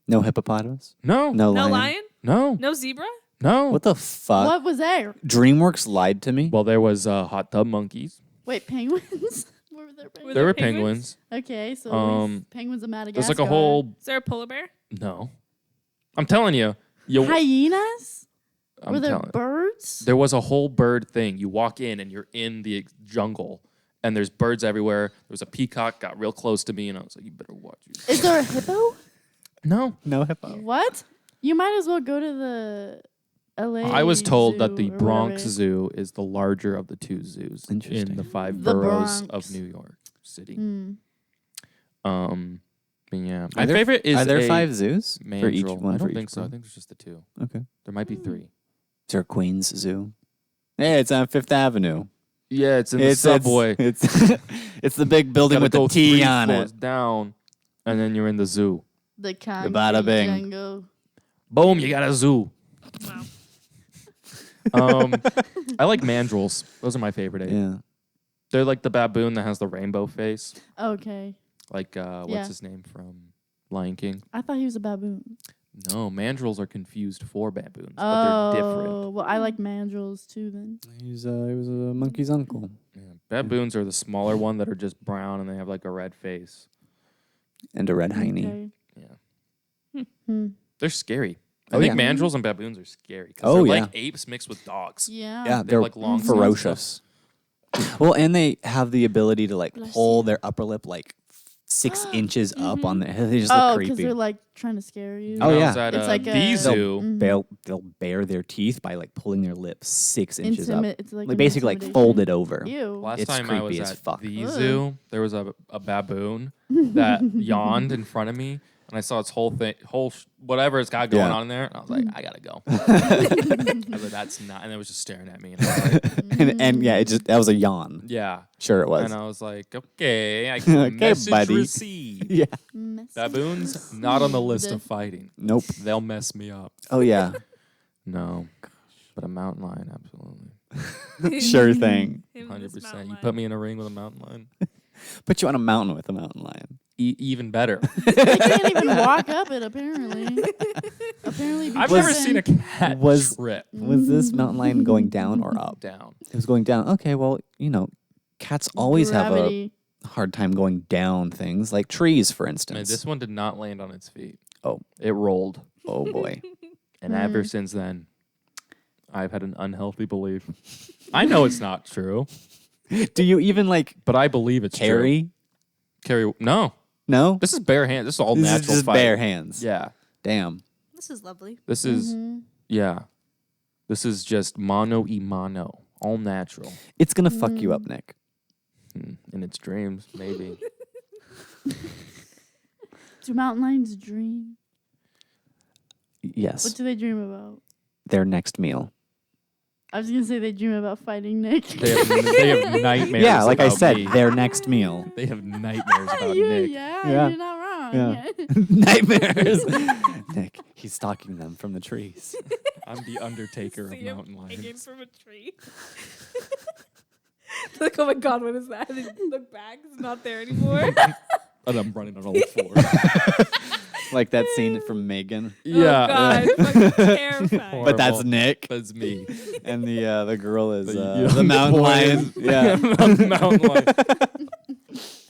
no hippopotamus. no, No, no lion. lion, no, no zebra. no. What the fuck? What was there? DreamWorks lied to me. Well, there was hot tub monkeys. Wait, penguins? Were there penguins? Were There were penguins? penguins. Okay, so penguins of Madagascar. There's like a whole. Is there a polar bear? No, I'm telling you. hyenas. I'm Were there telling. birds? There was a whole bird thing. You walk in and you're in the jungle, and there's birds everywhere. There was a peacock, got real close to me, and I was like, "You better watch your." Is there a hippo? No, No hippo. What? You might as well go to the LA. I was told that Zoo the or Bronx whatever. Zoo is the larger of the two zoos in Interesting. the five The boroughs Bronx. of New York City. Hmm. But yeah, my Are there- favorite is Are there a 5 zoos for each mandrill. one? I for don't each think so. I borough? think it's just the two. Okay. There might be Hmm. 3. Is there a Queens Zoo? Hey, it's on Fifth Avenue. Yeah, it's in the subway. It's it's the big building Gotta with the go T 3 on floors it. down, and then you're in the zoo. The bada concrete bing. jungle. Boom, you got a zoo. Wow. I like mandrills. Those are my favorite ape. Yeah. They're like the baboon that has the rainbow face. Okay. Like Yeah. what's his name from Lion King? I thought he was a baboon. No, mandrills are confused for baboons, but Oh, they're different. well, I like mandrills too then. He was a monkey's uncle. Yeah. Baboons are the smaller one that are just brown and they have like a red face. And a red hiney. Okay. Yeah. Hmm. They're scary. I Oh, think yeah. mandrills and baboons are scary. 'Cause Oh, they're yeah. like apes mixed with dogs. Yeah. Yeah, They they're have, like, long ferocious. Well, and they have the ability to like Bless pull you. their upper lip like 6 inches up on the. They just look Oh, because creepy. they're like trying to scare you. Oh, When I yeah. was at, It's like the a- zoo. Mhm. They'll bare their teeth by like pulling their lips 6 inches up. It's like Like an basically like intimidation. folded over. Ew. Last It's time I was creepy as at fuck. the Ugh. zoo, there was a baboon that yawned in front of me, and I saw its whole thing, whatever it's got going Yeah. on in there. And I was like, I gotta go. I was like, that's not, and it was just staring at me. And I was like, and yeah, that was a yawn. yeah. Sure, it was. And I was like, okay, I Okay, message buddy. received. Yeah. Message Baboons not on the list received. of fighting. Nope. They'll mess me up. Oh yeah. No, but a mountain lion, absolutely, Sure thing. Him and 100%. this mountain You lion. put me in a ring with a mountain lion. Put you on a mountain with a mountain lion. even better. They can't even walk up it, apparently. I've never seen a cat trip. Was this mountain lion going down or up? Down. It was going down. Okay, well, cats always have a hard time going down things, like trees, for Man, instance. this one did not land on its feet. Oh. It rolled. Oh, boy. And ever since then, I've had an unhealthy belief. I know it's not true, Do you even, but I believe it's carry? true. No. No? This is bare hands. This is all This natural is just fighting. bare hands. Yeah. Damn. This is lovely. This is, yeah. This is just mano y mano. All natural. It's going to fuck you up, Nick. In its dreams, maybe. Do mountain lions dream? Yes. What do they dream about? Their next meal. I was gonna say they dream about fighting Nick. They have nightmares. Yeah, like I about said, me. their next meal. They have nightmares about You- Nick. Yeah. You're not wrong. Yeah. Nightmares. Nick, he's stalking them from the trees. I'm the Undertaker of See him mountain hanging lions. from a tree. Like, oh my god, what is that? And they look back, it's not there anymore. And I'm running on all fours. Like that scene from Megan. Oh god, fucking terrifying. But that's Horrible. Nick. That's me. And the girl is The the young mountain boy lion. is- Yeah. The mountain lion.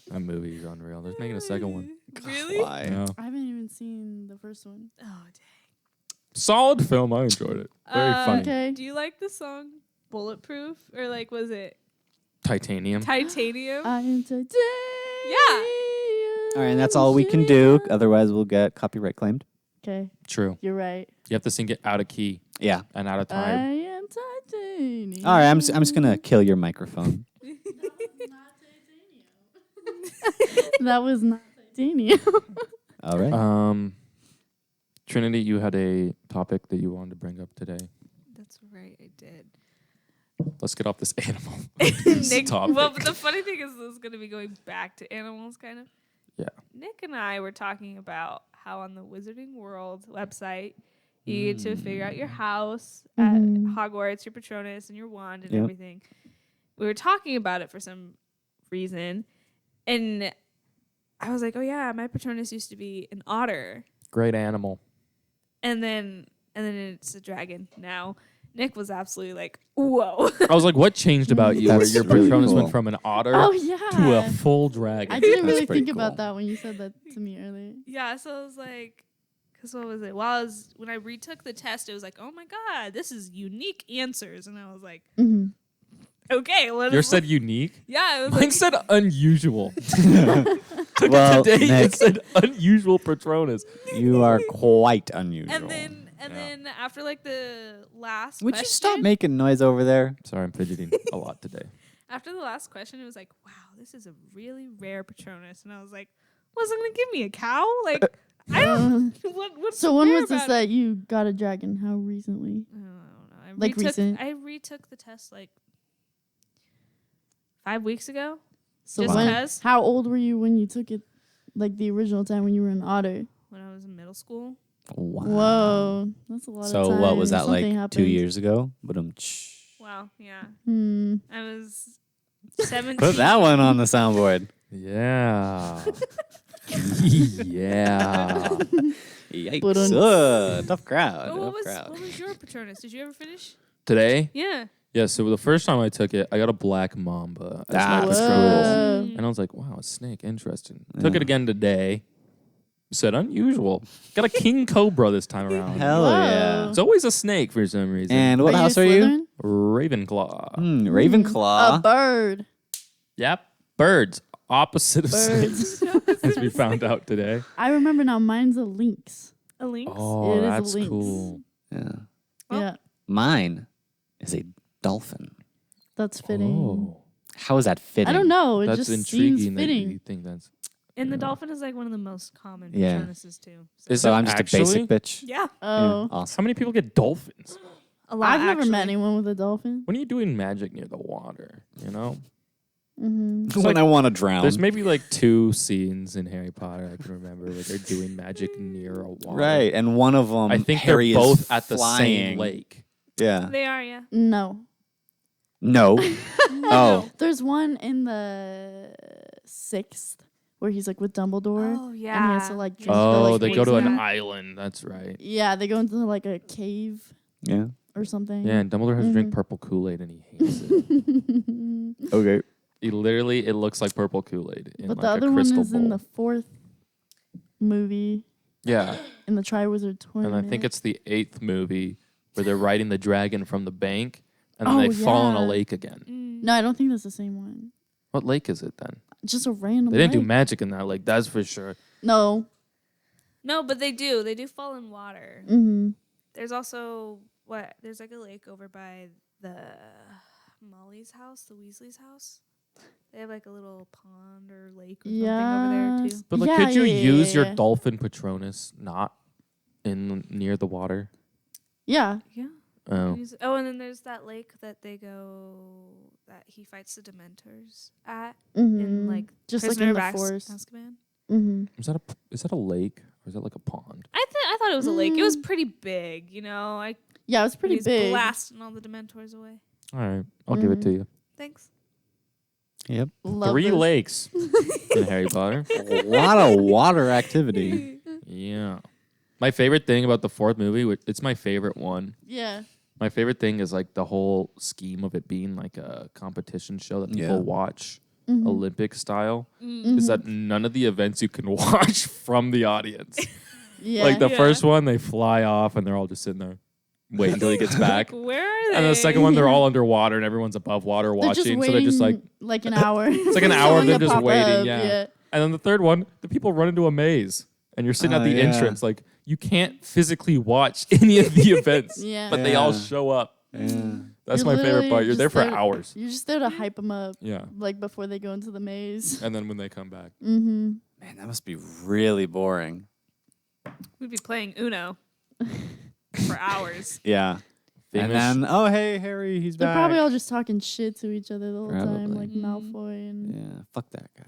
That movie is unreal. They're making a second one. Really? Why? Yeah. I haven't even seen the first one. Oh dang. Solid film. I enjoyed it. Very funny. Okay. Do you like the song Bulletproof? Or like was it Titanium. Titanium? I am titanium. All right, and that's all we can do. Otherwise, we'll get copyright claimed. Okay, True. you're right. You have to sing it out of key Yeah. and out of I time. am titanium. All right, I'm just gonna kill your microphone. That was not titanium. All right. Trinity, you had a topic that you wanted to bring up today. That's right, I did. Let's get off this animal. This Nick, topic. well, but the funny thing is, this is going to be going back to animals, kind of. Yeah. Nick and I were talking about how on the Wizarding World website, you get to figure out your house at Hogwarts, your Patronus, and your wand and Yep. everything. We were talking about it for some reason, and I was like, "Oh yeah, my Patronus used to be an otter, Great animal. and then it's a dragon now." Nick was absolutely like, "Whoa!" I was like, what changed about you where That's your really Patronus cool. went from an otter Oh yeah. to a full dragon? I didn't That's really pretty think about cool. that when you said that to me earlier. Yeah, so I was like, because what was it? When I retook the test, it was like, oh my god, this is unique answers, and I was like, okay, what Yours is said unique. yeah, it was Mine like, said unusual. Well, Today Nick, it said unusual Patronus. you are quite unusual. and then after like the last, Would you question, stop making noise over there? Sorry, I'm fidgeting a lot today. After the last question, it was like, wow, this is a really rare Patronus, and I was like, wasn't gonna give me a cow, like. I don't. What's So when rare was this about it? that you got a dragon? How recently? I don't know. I Like recent? I retook the test like 5 weeks ago. So Just when? 'cause? How old were you when you took it? Like the original time when you were an otter? When I was in middle school. Wow. Whoa, that's a lot of So time. what was that like? Something 2 happened. years ago? But Wow. Yeah. Hmm. I was 17. put that one on the soundboard. Yeah. Yeah. Yikes! Tough crowd. But Tough crowd. what was your Patronus? Did you ever finish? Today? Yeah. Yeah, so the first time I took it, I got a black mamba as my That's Patronus. Whoa. And I was like, wow, a snake, interesting. Took it again today. Said unusual. Got a king cobra this time around. Hell Whoa. yeah! It's always a snake for some reason. And what Are house you are you? Slytherin? Ravenclaw. Ravenclaw. A bird. Yep. Birds. Opposite of Birds. snakes. As we found out today. I remember now. Mine's a lynx. A lynx. Oh, It is a that's lynx. cool. Yeah. Oh. Yeah, Mine is a dolphin. that's fitting. Oh, How is that fitting? I don't know. It that's just intriguing seems that fitting. you think that's. And the dolphin is like one of the most common Yeah. Patronuses too. Is So it I'm just actually? a basic bitch. Yeah. Oh, Awesome. How many people get dolphins? A lot. I've never actually. met anyone with a dolphin. When are you doing magic near the water? You know? Mm-hmm. When I want to drown. There's maybe like 2 scenes in Harry Potter I can remember where they're doing magic near a water. Right, and one of them. I think Harry they're is both at the flying. same lake. Yeah. They are. Yeah. No, No. Oh. there's one in the 6th where he's like with Dumbledore. Oh, And he yeah. has to like Yeah. drink Oh, the, like, they go to an poison. island. That's right. Yeah, they go into like a cave Yeah. or something. Yeah, and Dumbledore has to drink Mhm. purple Kool-Aid and he hates it. Okay. He literally, it looks like purple Kool-Aid in But like the a other one crystal is bowl. in the 4th movie Yeah, in the Triwizard Tournament. and I think it's the 8th movie where they're riding the dragon from the bank and then Oh, they fall in a yeah. lake again. No, I don't think that's the same one. What lake is it then? Just a random. They didn't do lake. magic in that lake, that's for sure. No. No, but they do. They do fall in water. Mm-hmm. There's also there's like a lake over by the Molly's house, the Weasley's house. They have like a little pond or lake or something over there too. But like, Yeah, could you yeah, use your yeah. dolphin Patronus not in near the water? Yeah. Yeah. Oh, Oh, and then there's that lake that they go that he fights the Dementors at Mm-hmm. in like just like Prisoner in the of forest. Azkaban. Mm-hmm. is that a lake or is that like a pond? I thought it was a lake. It was Mm. pretty big, you know. Yeah, it was pretty he's big. blasting all the Dementors away. All right, I'll give it to you. Thanks. Yep. Love 3 this. lakes in Harry Potter. A lot of water activity. Yeah. My favorite thing about the 4th movie, it's my favorite one. Yeah. My favorite thing is like the whole scheme of it being like a competition show that people Yeah. watch, Mhm. Olympic style, Mhm. is that none of the events you can watch from the audience. Yeah. Like the Yeah. first one, they fly off and they're all just sitting there, waiting until he gets back. Where are they? And the second one, they're all underwater and everyone's above water They're watching. just waiting, So they're just like, an hour. it's like an for hour someone they're to just pop waiting. up, Yeah. And then the third one, the people run into a maze and you're sitting at the Yeah. entrance. Like you can't physically watch any of the events, Yeah. but they all Yeah. show up. Yeah. That's You're my favorite literally part. You're just there for there- hours. You're just there to hype them up, Yeah. like before they go into the maze. And then when they come back. Mm-hmm. Man, that must be really boring. We'd be playing Uno for hours. Yeah. Famous. And then, oh, hey, Harry, he's They're back. probably all just talking shit to each other the whole time, Probably. like Mhm. Malfoy and Yeah, fuck that guy.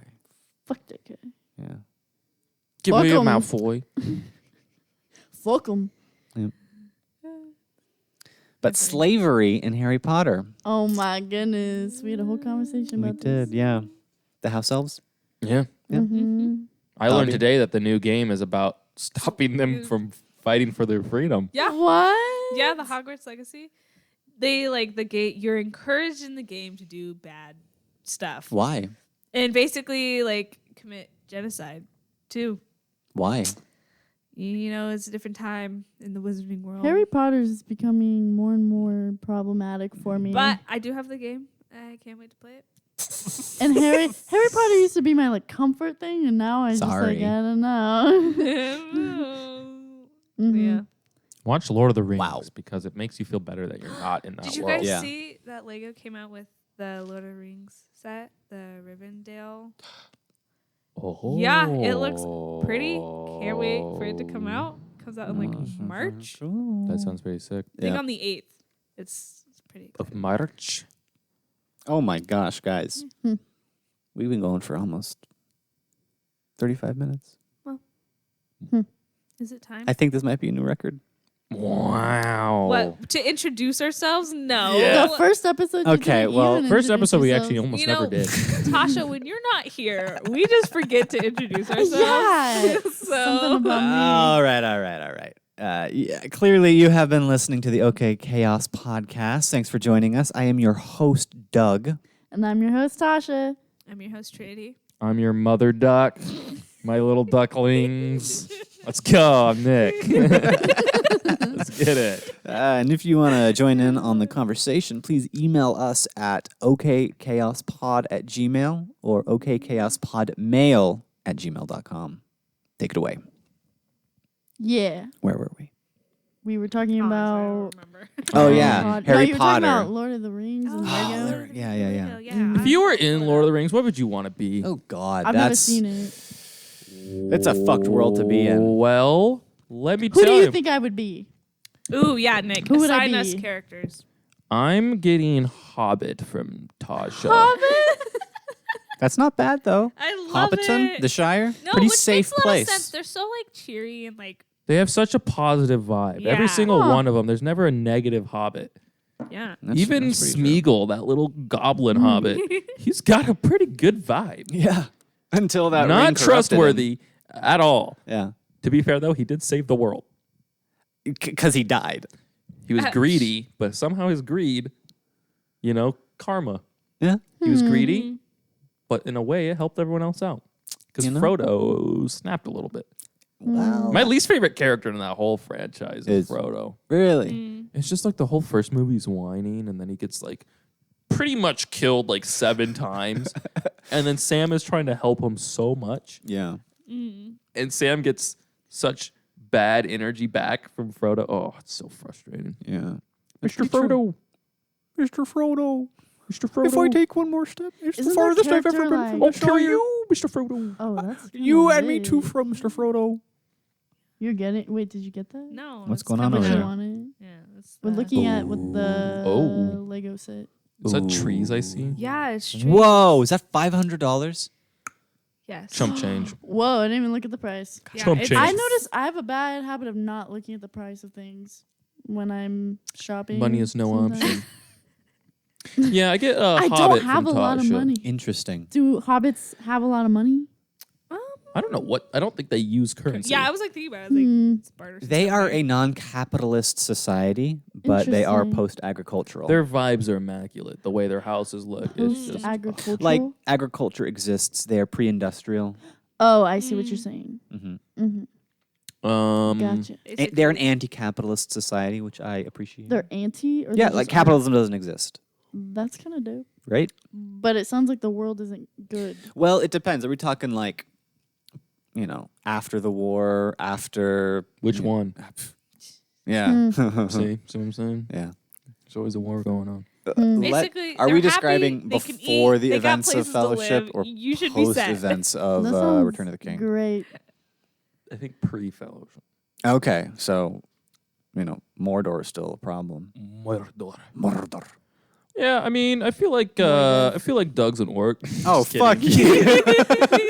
fuck that guy. Yeah. Give Fuck me a 'em. Malfoy. Fuck him. But slavery in Harry Potter. Oh my goodness, we had a whole conversation We about did, this. yeah. The house elves? Yeah. Yep. Mm-hmm. I learned Dobby. today that the new game is about stopping them from fighting for their freedom. Yeah. What? Yeah, the Hogwarts Legacy. They like the game. You're encouraged in the game to do bad stuff Why? and basically like commit genocide too. Why? You know, it's a different time in the wizarding world. Harry Potter's is becoming more and more problematic for me. But I do have the game. I can't wait to play it. and Harry Potter used to be my like comfort thing, and now I just Sorry. like I don't know. Mhm. Yeah. Watch Lord of the Rings Wow. because it makes you feel better that you're not in that Did you world. guys Yeah. see that Lego came out with the Lord of the Rings set, the Rivendell? Oh. Yeah, it looks pretty. Can't wait for it to come out. Comes out in like March. That sounds pretty sick. I think Yeah. on the 8th. It's pretty Of exciting. March. Oh my gosh, guys. Hmm. We've been going for almost 35 minutes. Is it time? I think this might be a new record. Wow. What? To introduce ourselves? No. Yeah. The first episode. Okay, you didn't well, even First introduce episode we yourselves. actually almost You never know, did. Tasha, when you're not here, we just forget to introduce ourselves. Yeah. Something so about me. All right. Yeah, clearly, you have been listening to the OK Chaos podcast. Thanks for joining us. I am your host, Doug. And I'm your host Tasha. I'm your host, Trinity. I'm your mother duck. My little ducklings. Let's go. I'm Nick. Let's get it. And if you want to join in on the conversation, please email us at okchaospod@gmail or okchaospodmail@gmail.com. Take it away. Yeah, Where were we? we were talking Honestly, I about don't remember. Oh, God. yeah. No, Harry you were Potter. talking about Lord of the Rings and Oh, Lego. there- yeah. Yeah. If you were in Lord of the Rings, what would you want to be? Oh, God. I've never seen it. It's a fucked world to be in. Well, let me Who tell do you you. think I would be? Ooh, yeah, Nick. Who would I Assign us be? characters. I'm getting Hobbit from Tasha. That's not bad, though. I love Hobbiton, it. the Shire, No, pretty which safe makes a lot of sense. place. They're so like cheery and like They have such a positive vibe. Yeah. Every single Huh. one of them. There's never a negative Hobbit. yeah. Even that's pretty true. Smeagol, that little goblin Hobbit, he's got a pretty good vibe. Yeah. Until that ring Not corrupted trustworthy at all. him. Yeah. To be fair, though, he did save the world. Because he died. He was greedy, but somehow his greed, karma. Yeah. He was greedy, but in a way, it helped everyone else out. Because Frodo snapped a little bit. Wow. My least favorite character in that whole franchise is Frodo. Really? It's just like the whole first movie's whining, and then he gets like pretty much killed like 7 times. And then Sam is trying to help him so much. Yeah. And Sam gets such bad energy back from Frodo. Oh, it's so frustrating. Yeah. Mr. Frodo. Mr. Frodo. Mr. Frodo. If I take one more step, it's Isn't the that farthest I've ever character, been like- from I'll the kill Shire. you, Mr. Frodo. Oh, that's You kinda and me too weird. from Mr. Frodo. You're getting. Wait, did you get that? No. What's it's going on coming over I there? want it. Yeah. That's We're looking at what the Oh. Lego set. Is that trees I see? Yeah, it's true. Whoa, is that $500? Yes. Chump change. Whoa, I didn't even look at the price. Yeah, Chump it's- change. I noticed I have a bad habit of not looking at the price of things when I'm shopping. Money is no sometimes. option. Yeah, I get I Hobbit don't have a from lot of Tasha. money. Interesting. Do hobbits have a lot of money? I don't know what. I don't think they use currency. Yeah, I was like thinking about it. I was like, Hmm. it's barter They system, are right? a non-capitalist society, but they are Interesting. post-agricultural. Their vibes are immaculate. The way their houses look is Post just. agricultural. like agriculture exists. They're pre-industrial. Oh, I see what you're saying. Gotcha. Basically, They're an anti-capitalist society, which I appreciate. They're anti, or yeah, they're like just capitalism doesn't exist, That's kind of dope. right? But it sounds like the world isn't good. Well, it depends. Are we talking like, after the war, after? Which one? Yeah. See what I'm saying? Yeah. There's always a war going on. Basically, are they're we happy, describing they can before eat, the they got events of places to Fellowship live, or you should be post set. events of That sounds Return of the King? Great. I think pre-fellowship. Okay, so Mordor is still a problem. Mordor. Yeah, I mean, I feel like Doug's an orc. Oh, Just fuck kidding.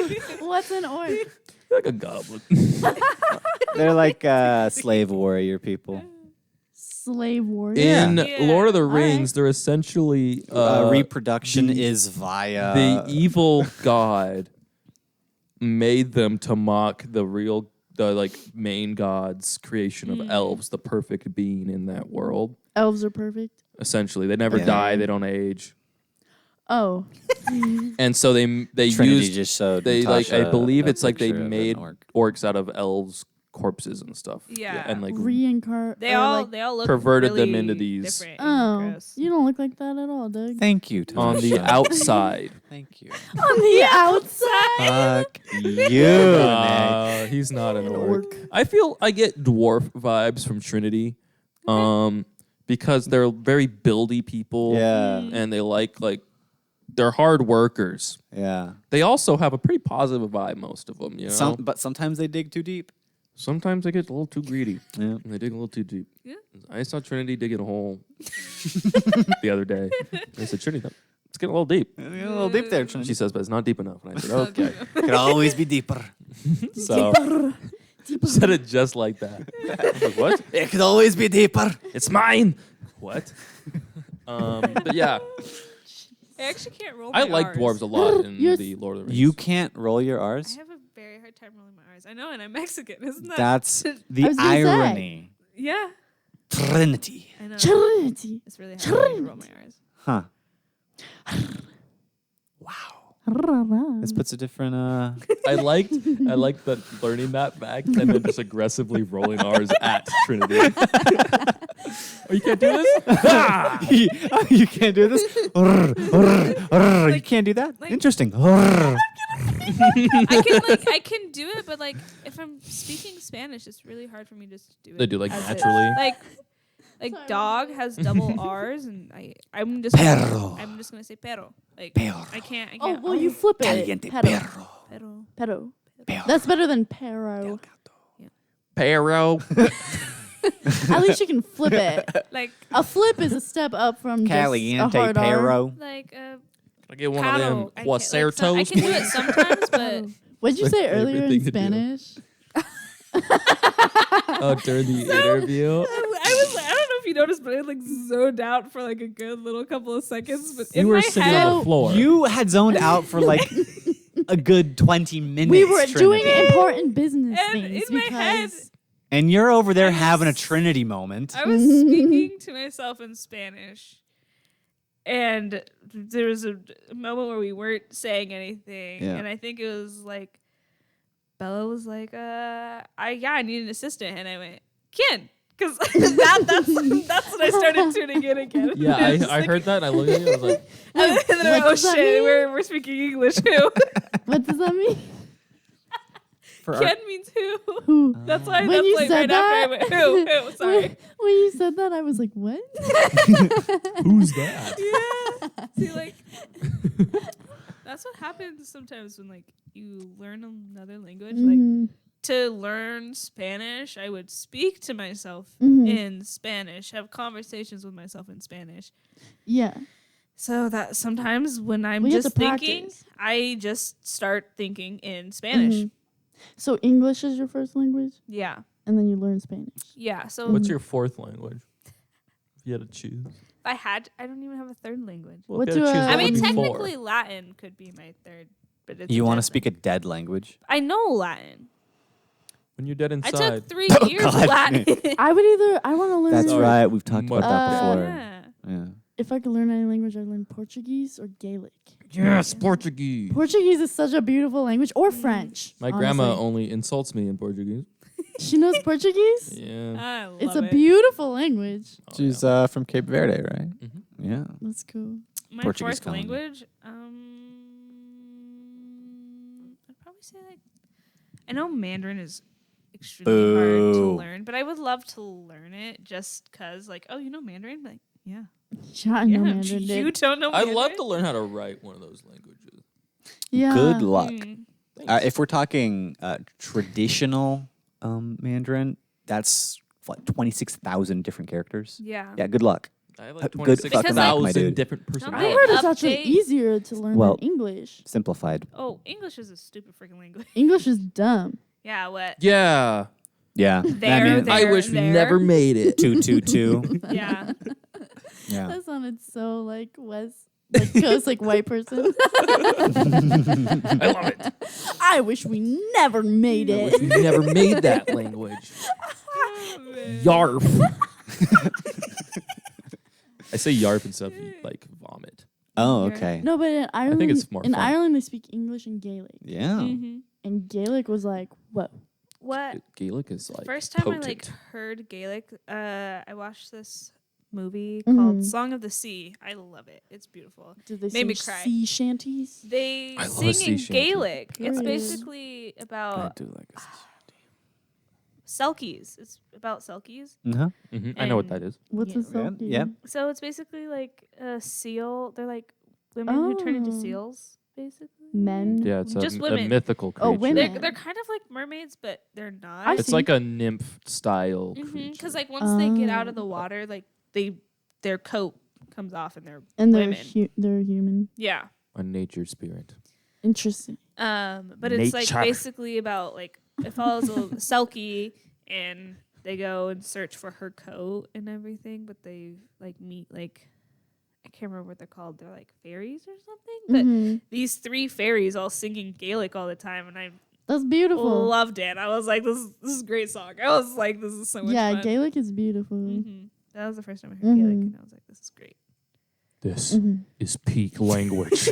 you. What's an orc? Like a goblin. They're like slave warrior people. Slave warrior. In Yeah. Lord of the Alright. Rings, they're essentially Reproduction the- is via the evil god made them to mock the main god's creation of elves, the perfect being in that world. Elves are perfect. Essentially, they never Yeah. die, they don't age, Oh. and so they Trinity used just showed they like I Natasha believe a it's like they picture of an made orc. orcs out of elves' corpses and stuff. Yeah. and like Reincarnate. They all look perverted them really into these- different and Oh. gross. You don't look like that at all, Doug. Thank you, on the Tasha. outside. Thank you. On the outside. Fuck you, Nick. He's not an orc. I feel I get dwarf vibes from Trinity, because they're very buildy people. Yeah. and they like they're hard workers. Yeah. They also have a pretty positive vibe. Most of them, But sometimes they dig too deep. Sometimes they get a little too greedy. Yeah. And they dig a little too deep. Yeah. I saw Trinity digging a hole the other day. I said, Trinity, it's getting a little deep. A little deep there, Trinity. She says, but it's not deep enough. And I said, okay. Could always be deeper. So said it just like that. I was like, what? It could always be deeper. It's mine. What? But yeah, I actually can't roll. I my like Rs. dwarves a lot in You're- the Lord of the Rings. You can't roll your I R's. have a very hard time rolling my R's. I know, and I'm Mexican, isn't that? That's I the was gonna say. irony. yeah. Trinity. I know. Trinity. It's really hard for me to roll my R's. Huh. Ra-ra. This puts a different I liked that learning that fact and then just aggressively rolling R's at Trinity. Oh, you can't do this? Ah! You can't do this. You can't do that. like- Interesting. I can do it, but if I'm speaking Spanish, it's really hard for me just to do it. They do as it. naturally. Like dog has double R's, and I'm just Perro. I'm just gonna say perro. Like Perro. I can't. Oh, well, you flip it. Caliente Pero. perro. Perro. Pero. Perro. That's better than pero. Perro. At least you can flip it. Like A flip is a step up from just a Caliente hard R. perro. Can I get one of caro. them I Quacertos, can do it please? sometimes, but What'd you My say favorite earlier thing in to do. Spanish? Oh, during the interview. I don't know if you noticed, but I zoned out for a good little couple of seconds. But You in were my sitting head, on the floor. You had zoned out for a good 20 minutes. We were doing Trinity. important business And things in my head, because And you're over there I having a was- Trinity moment. I was speaking to myself in Spanish, and there was a moment where we weren't saying anything, Yeah. and I think it was like Bella was like, I need an assistant," and I went, "Ken," because that's when I started tuning in again. Yeah, I was I like- heard that. I looked at you. I was like, and then I What went, "Oh does that shit, mean? we're speaking English too." what does that mean? for Ken means who. Who? That's why. When That's you like said right after I that- went, who? Sorry. When you said that, I was like, what? who's that? Yeah. See, like, that's what happens sometimes when like you learn another language. Like Mhm. to learn Spanish, I would speak to myself Mhm. in Spanish, have conversations with myself in Spanish. Yeah. So that sometimes when I'm We have just to thinking, practice. I just start thinking in Spanish. Mhm. So English is your first language, Yeah. and then you learn Spanish. Yeah. So What's your fourth language? If you had to choose. if I don't even have a third language. Well, What if you do, had to choose, uh, I what mean, would be four? technically Latin could be my third, but it's You want want to speak a dead language? I know Latin. When you're dead I inside. took 3 Oh, years of God. Latin. I want to learn. That's Sorry. right. We've talked about that Uh, before. Yeah. Yeah. If I could learn any language, I'd learn Portuguese or Gaelic. Yes, Portuguese. Portuguese is such a beautiful language, or French. My grandma honestly. only insults me in Portuguese. She knows Portuguese. Yeah. I love It's a it. beautiful language. Oh, She's yeah. from Cape Verde, right? Mhm. Yeah. That's cool. My Portuguese fourth colony. language. I'd probably say like I know Mandarin is extremely hard to Boo. learn, but I would love to learn it just cause like, oh, you know Mandarin? Like, yeah. Yeah, I know Yeah. Mandarin. You dude. don't know I'd Mandarin? love to learn how to write one of those languages. Yeah. Good luck. Mm. If we're talking traditional Mandarin, that's what 26,000 different characters. Yeah. Yeah. Good luck. I have Good like fucking luck, my 26,000 dude. different Don't I personalities. heard it's actually Update. easier to learn Well- than English. Simplified. Oh, English is a stupid freaking language. English is dumb. Yeah, what? Yeah. Yeah. There, there. I wish we there. never made it. 222. Yeah. Yeah. That sounded so like West, like ghost, like white person. I love it. I wish we never made I wish it. we never made that language. Yarf. I say yarf and stuff like vomit. Oh, okay. No, but in Ireland, it's more in fun. Ireland they speak English and Gaelic, Yeah. Mm-hmm. and Gaelic was like, whoa. What? Gaelic is like First time potent. I like heard Gaelic, I watched this movie Mhm. called Song of the Sea. I love it. It's beautiful. Did they Made me sing cry. sea shanties? They I love a sing sea in shanty. Gaelic. It's Right. basically I about do like selkies. It's about selkies. Uh-huh. Mhm, I know what and- that is. What's Yeah. a selkie? Yeah. So it's basically like a seal. They're like women who turn into Oh. seals, basically. Men? Yeah, it's Just a women. mythical creature. Oh, women. They're kind of like mermaids, but they're not. I've It's seen- like a nymph style creature. Because like once they get out of the Oh. water, like their coat comes off and they're And they're women. they're human. Yeah. A nature spirit. Interesting. But it's like Nature. basically about like it follows a Selkie and they go and search for her coat and everything, but they like meet like I can't remember what they're called. They're like fairies or something. But Mhm. these 3 fairies all singing Gaelic all the time, and I That's beautiful. loved it. I was like, this is a great song. I was like, this is so much Yeah, fun. Gaelic is beautiful. hmm That was the first time I heard Gaelic, Mhm. and I was like, this is great. This Mhm. is peak language.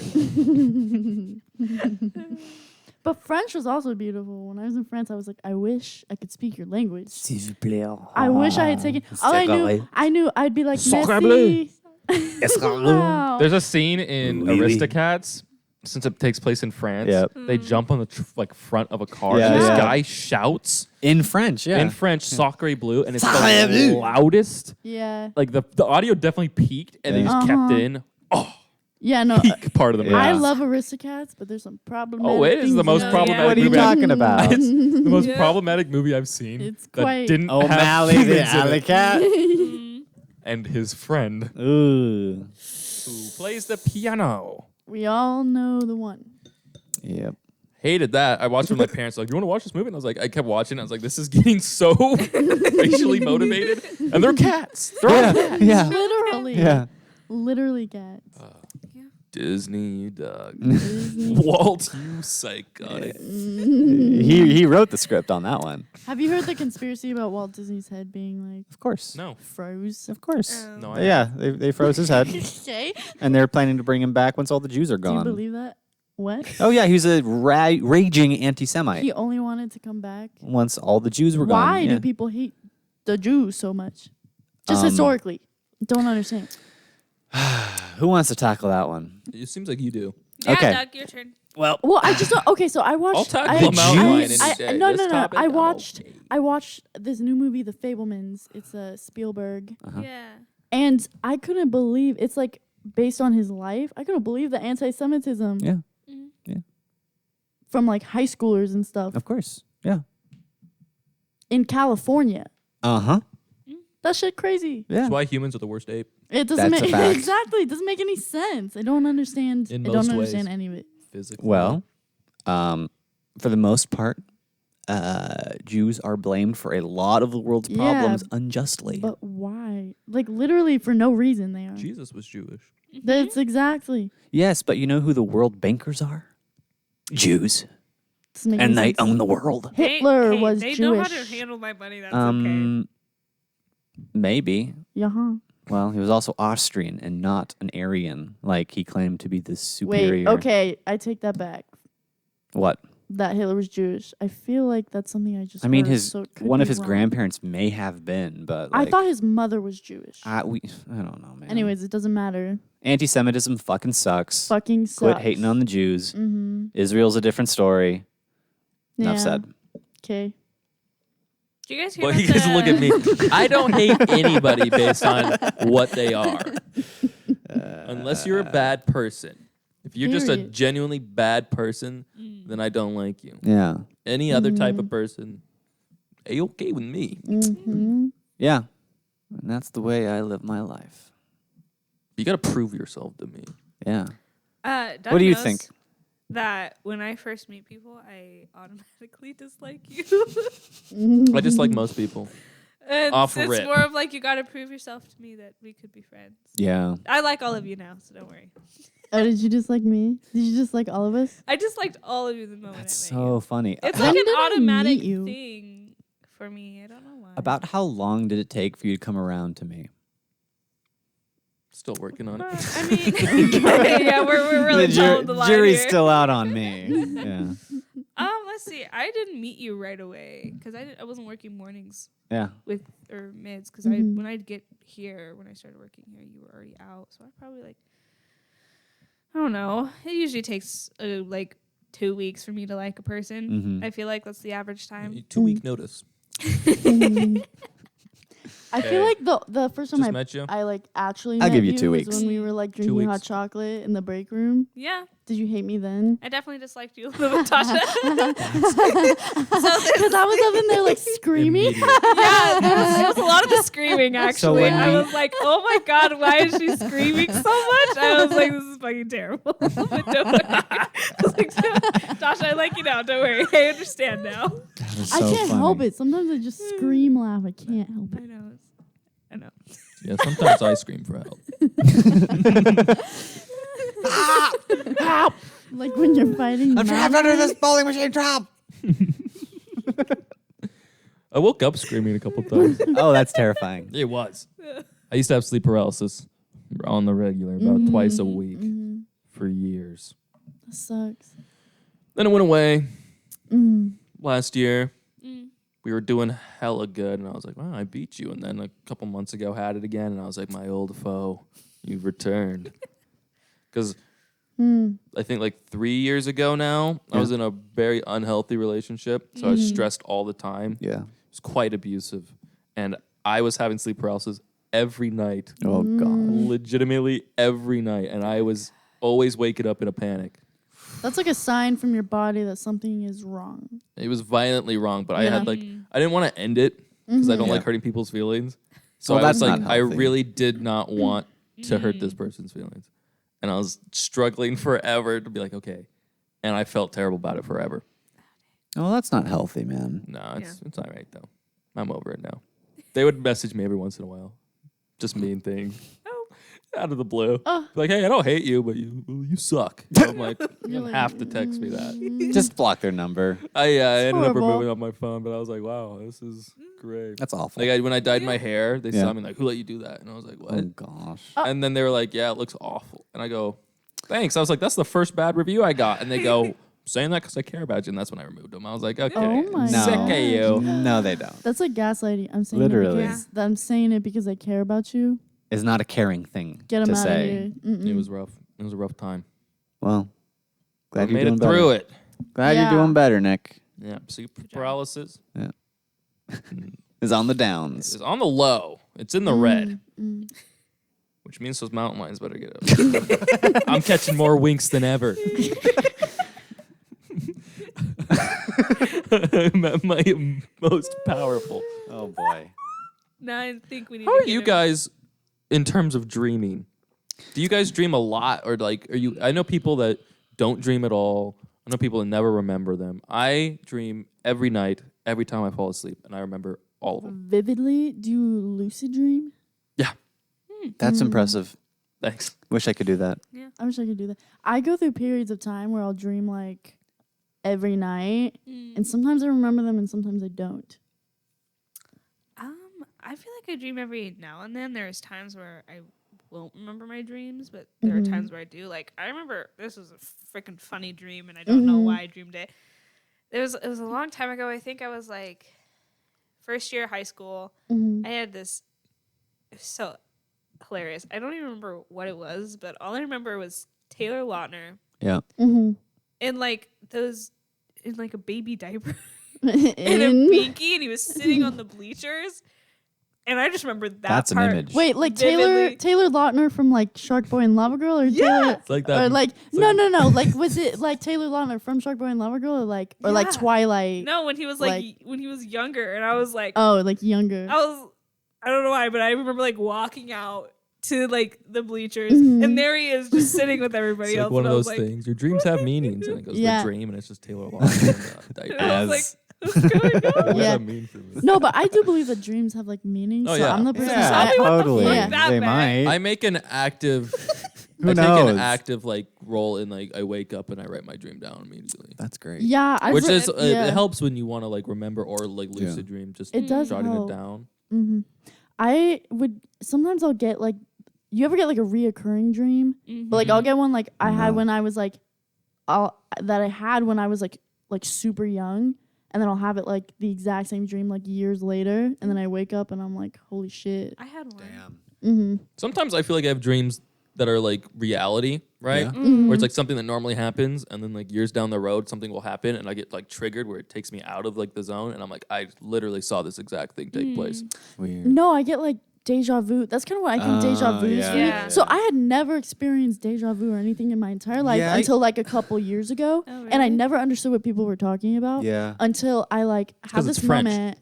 But French was also beautiful. When I was in France, I was like, I wish I could speak your language. S'il vous plaît. I wish I had taken. All I knew, I'd be like, Sacre merci. Escargot. Wow. There's a scene in Oui, oui. Aristocats, since it takes place in France. Yep. They jump on the front of a car, Yeah, and this yeah. guy shouts In French, yeah. in French, "Sacre bleu," and it's Sacre the bleu. loudest. Yeah. Like the audio definitely peaked, and they Yeah. just kept Uh-huh. it in. Oh, Yeah, no. peak part of the movie. Yeah. I love Aristocats, but there's some problematic. Oh, it is the things most in it. problematic What are you movie I've- talking about? It's the most Yeah. problematic movie I've seen. It's that quite- didn't have O'Malley the humans in alley it. cat. Mm. And his friend Ooh. who plays the piano. We all know the one. Yep. Hated that. I watched it with my parents. Like, you want to watch this movie? And I was like, I kept watching. I was like, this is getting so racially motivated. And they're cats. They're all cats. Yeah. Literally. Yeah. Literally cats. Disney, you dog. Disney. Walt, you psychotic. He wrote the script on that one. Have you heard the conspiracy about Walt Disney's head being like Of course. No. froze? Of course. No, I Yeah, they froze his head, Okay. and they're planning to bring him back once all the Jews are Do you gone. believe that? What? Oh yeah, he was a raging anti-Semite. He only wanted to come back. Once all the Jews were Why gone. Yeah. do people hate the Jews so much? Just Um, historically. Don't understand. Who wants to tackle that one? It seems like you do. Yeah, Okay. Doug, your turn. Well, Well, I just don't, okay. So I watched. I'll tackle I, a mountain lion any I- day. no, This no, no. topic, I I'm watched. okay. I watched this new movie, The Fablemans. It's a Spielberg, Uh-huh. Yeah. and I couldn't believe it's like based on his life. I couldn't believe the anti-Semitism yeah, from like high schoolers and stuff of course. Yeah. in California. Uh-huh. That shit crazy. Yeah. That's why humans are the worst ape It doesn't That's a make fact. exactly. It doesn't make any sense. I don't understand. In I most don't understand ways. any of it. physically. Well, for the most part, Jews are blamed for a lot of the world's Yeah, problems unjustly. But why? Like literally for no reason they are. Jesus was Jewish. That's exactly. Yes, but you know who the world bankers are? Jews. Doesn't make And any they sense. own the world. Hitler Hey, was they Jewish. know how to handle my money. That's okay. Maybe. Yeah. Well, he was also Austrian and not an Aryan, like he claimed to be the superior. Wait. Okay, I take that back. What? That Hitler was Jewish. I feel like that's something I just. I mean, heard, his so it could one of be his wrong. grandparents may have been, but I like, thought his mother was Jewish. I don't know, man. Anyways, it doesn't matter. Anti-Semitism fucking sucks. Fucking sucks. Quit hating on the Jews. Mm-hmm. Israel's a different story. Enough Yeah. said. Okay. Do you guys hear Well, about you guys the- look at me. I don't hate anybody based on what they are. Unless you're a bad person. If you're just a Period. genuinely bad person, then I don't like you. Yeah. Any other type of person, okay with me. Mm-hmm. Yeah. And that's the way I live my life. You got to prove yourself to me. Yeah. Doug What do you knows think? That when I first meet people, I automatically dislike you. I just like most people. And Off it's rip. more of like you got to prove yourself to me that we could be friends. Yeah. I like all of you now, so don't worry. Oh, did you just like me? Did you just like all of us? I just liked all of you the moment That's I met you. so funny. It's When like an did I automatic meet you? thing for me. I don't know why. About how long did it take for you to come around to me? Still working on Well, it. I mean, yeah, we're really the told the line jury's here. still out on me. Yeah. Let's see. I didn't meet you right away because I wasn't working mornings Yeah. with or mids because Mhm. when I'd get here when I started working here, you were already out. So I probably I don't know. It usually takes like 2 weeks for me to like a person. Mhm. I feel like that's the average time. 2-week notice. I feel like the first time Just met you. I like actually I'll met give you 2 was weeks. when we were like drinking hot weeks. chocolate in the break room. Yeah, Did you hate me then? I definitely disliked you a little bit, Tasha. Because I was up in there like screaming. Immediate. Yeah, it was a lot of the screaming actually. when I we- was like, oh my god, why is she screaming so much? I was like, this is fucking terrible. But don't worry. I was like, Tasha, I like you now. Don't worry. I understand now. That is I so can't funny. help it. Sometimes I just scream, laugh. I can't help I it. know. I know. Yeah, sometimes I scream for help. Like when you're fighting. I'm trapped under mammals. this bowling machine trap. I woke up screaming a couple times. Oh, that's terrifying. It was. I used to have sleep paralysis on the regular, about twice a week for years. That sucks. Then it went away Mm. last year. We were doing hella good, and I was like, wow, I beat you. And then a couple months ago, had it again, and I was like, my old foe, you've returned. Because I think like 3 years ago now, I was in a very unhealthy relationship. So I was stressed all the time. Yeah. It was quite abusive. And I was having sleep paralysis every night, Oh God. legitimately every night. And I was always waking up in a panic. That's like a sign from your body that something is wrong. It was violently wrong, but I Yeah. had like, I didn't want to end it because I don't Yeah. like hurting people's feelings. So Well, I was that's like, not I healthy. really did not want to hurt this person's feelings. And I was struggling forever to be like, okay. And I felt terrible about it forever. Oh, that's not healthy, man. No, it's not right though. I'm over it now. They would message me every once in a while. Just mean things. Oh. out of the blue. Oh. Like, hey, I don't hate you, but you suck. I'm like, you don't have to text me that. Just block their number. I ended up horrible. removing it on my phone, but I was like, wow, this is great. That's awful. Like when I dyed my hair, they Yeah. saw me like, who let you do that? And I was like, what? Oh gosh. And then they were like, yeah, it looks awful. And I go, thanks. I was like, that's the first bad review I got. And they go, saying that because I care about you. And that's when I removed them. I was like, okay, Oh my sick gosh. of you. No, they don't. That's like gaslighting. I'm saying Literally. it because I'm saying it because I care about you. It's not a caring thing Get to him out of say. here. Mm-mm. It was rough. It was a rough time. Well, I glad you're made doing it through better. it. Glad Yeah. you're doing better, Nick. Yeah, sleep job. paralysis Is on the downs. is on the low. It's in the Mm, red, which means those mountain lions better get up. I'm catching more winks than ever. I'm at my most powerful. Oh boy. Now I think we need. How to are get you him- guys in terms of dreaming? Do you guys dream a lot, or like are you? I know people that don't dream at all. I know people that never remember them. I dream every night, every time I fall asleep, and I remember all of them. Vividly, do you lucid dream? Yeah, That's impressive. thanks. Wish I could do that. I wish I could do that. I go through periods of time where I'll dream like every night, and sometimes I remember them and sometimes I don't. I feel like I dream every now and then. There's times where I won't remember my dreams, but there are times where I do. Like I remember this was a freaking funny dream, and I don't know why I dreamed it. It was a long time ago. I think I was like first year of high school. I had this. It was so hilarious. I don't even remember what it was, but all I remember was Taylor Lautner Yeah. Mm-hmm. in like those in like a baby diaper In and a binky, and he was sitting on the bleachers. And I just remember that That's an part. image. Wait, like Vividly. Taylor Lautner from like Shark Boy and Lava Girl, or Taylor, It's like that. or like no, like was it like Taylor Lautner from Shark Boy and Lava Girl, or like Yeah. Twilight? No, when he was when he was younger, and I was like, Oh, like younger. I don't know why, but I remember like walking out to like the bleachers, Mhm. and there he is, just sitting with everybody It's else. like one and of I was those like, things. Your dreams have meanings, and it goes Yeah. the dream, and it's just Taylor Lautner. And I was like, As- what's going on? What does Yeah. that mean for me? No, but I do believe that dreams have like meaning. Oh, so yeah. I'm the person. Tell me what the totally. fuck Yeah. that They meant. might. I make an active. Who I take knows? an active like role in like I wake up and I write my dream down immediately. That's great. Yeah, I've Which read- is yeah. it helps when you want to like remember or like lucid dream. Just It does jotting help. it down. I would sometimes I'll get like, you ever get like a reoccurring dream? But like I'll get one like I had No. when I was like, that I had when I was like super young, and then I'll have it like the exact same dream like years later, and then I wake up and I'm like, holy shit. I had one. Damn. Sometimes I feel like I have dreams that are like reality, right? Yeah. Where it's like something that normally happens, and then like years down the road, something will happen, and I get like triggered where it takes me out of like the zone, and I'm like, I literally saw this exact thing take place. Weird. No, I get like deja vu. That's kind of what I think deja vu is yeah, for me. yeah, So I had never experienced deja vu or anything in my entire life Yeah, until like a couple years ago, Oh, and I really? never understood what people were talking about. Yeah. Until I like 'cause have it's this French. moment.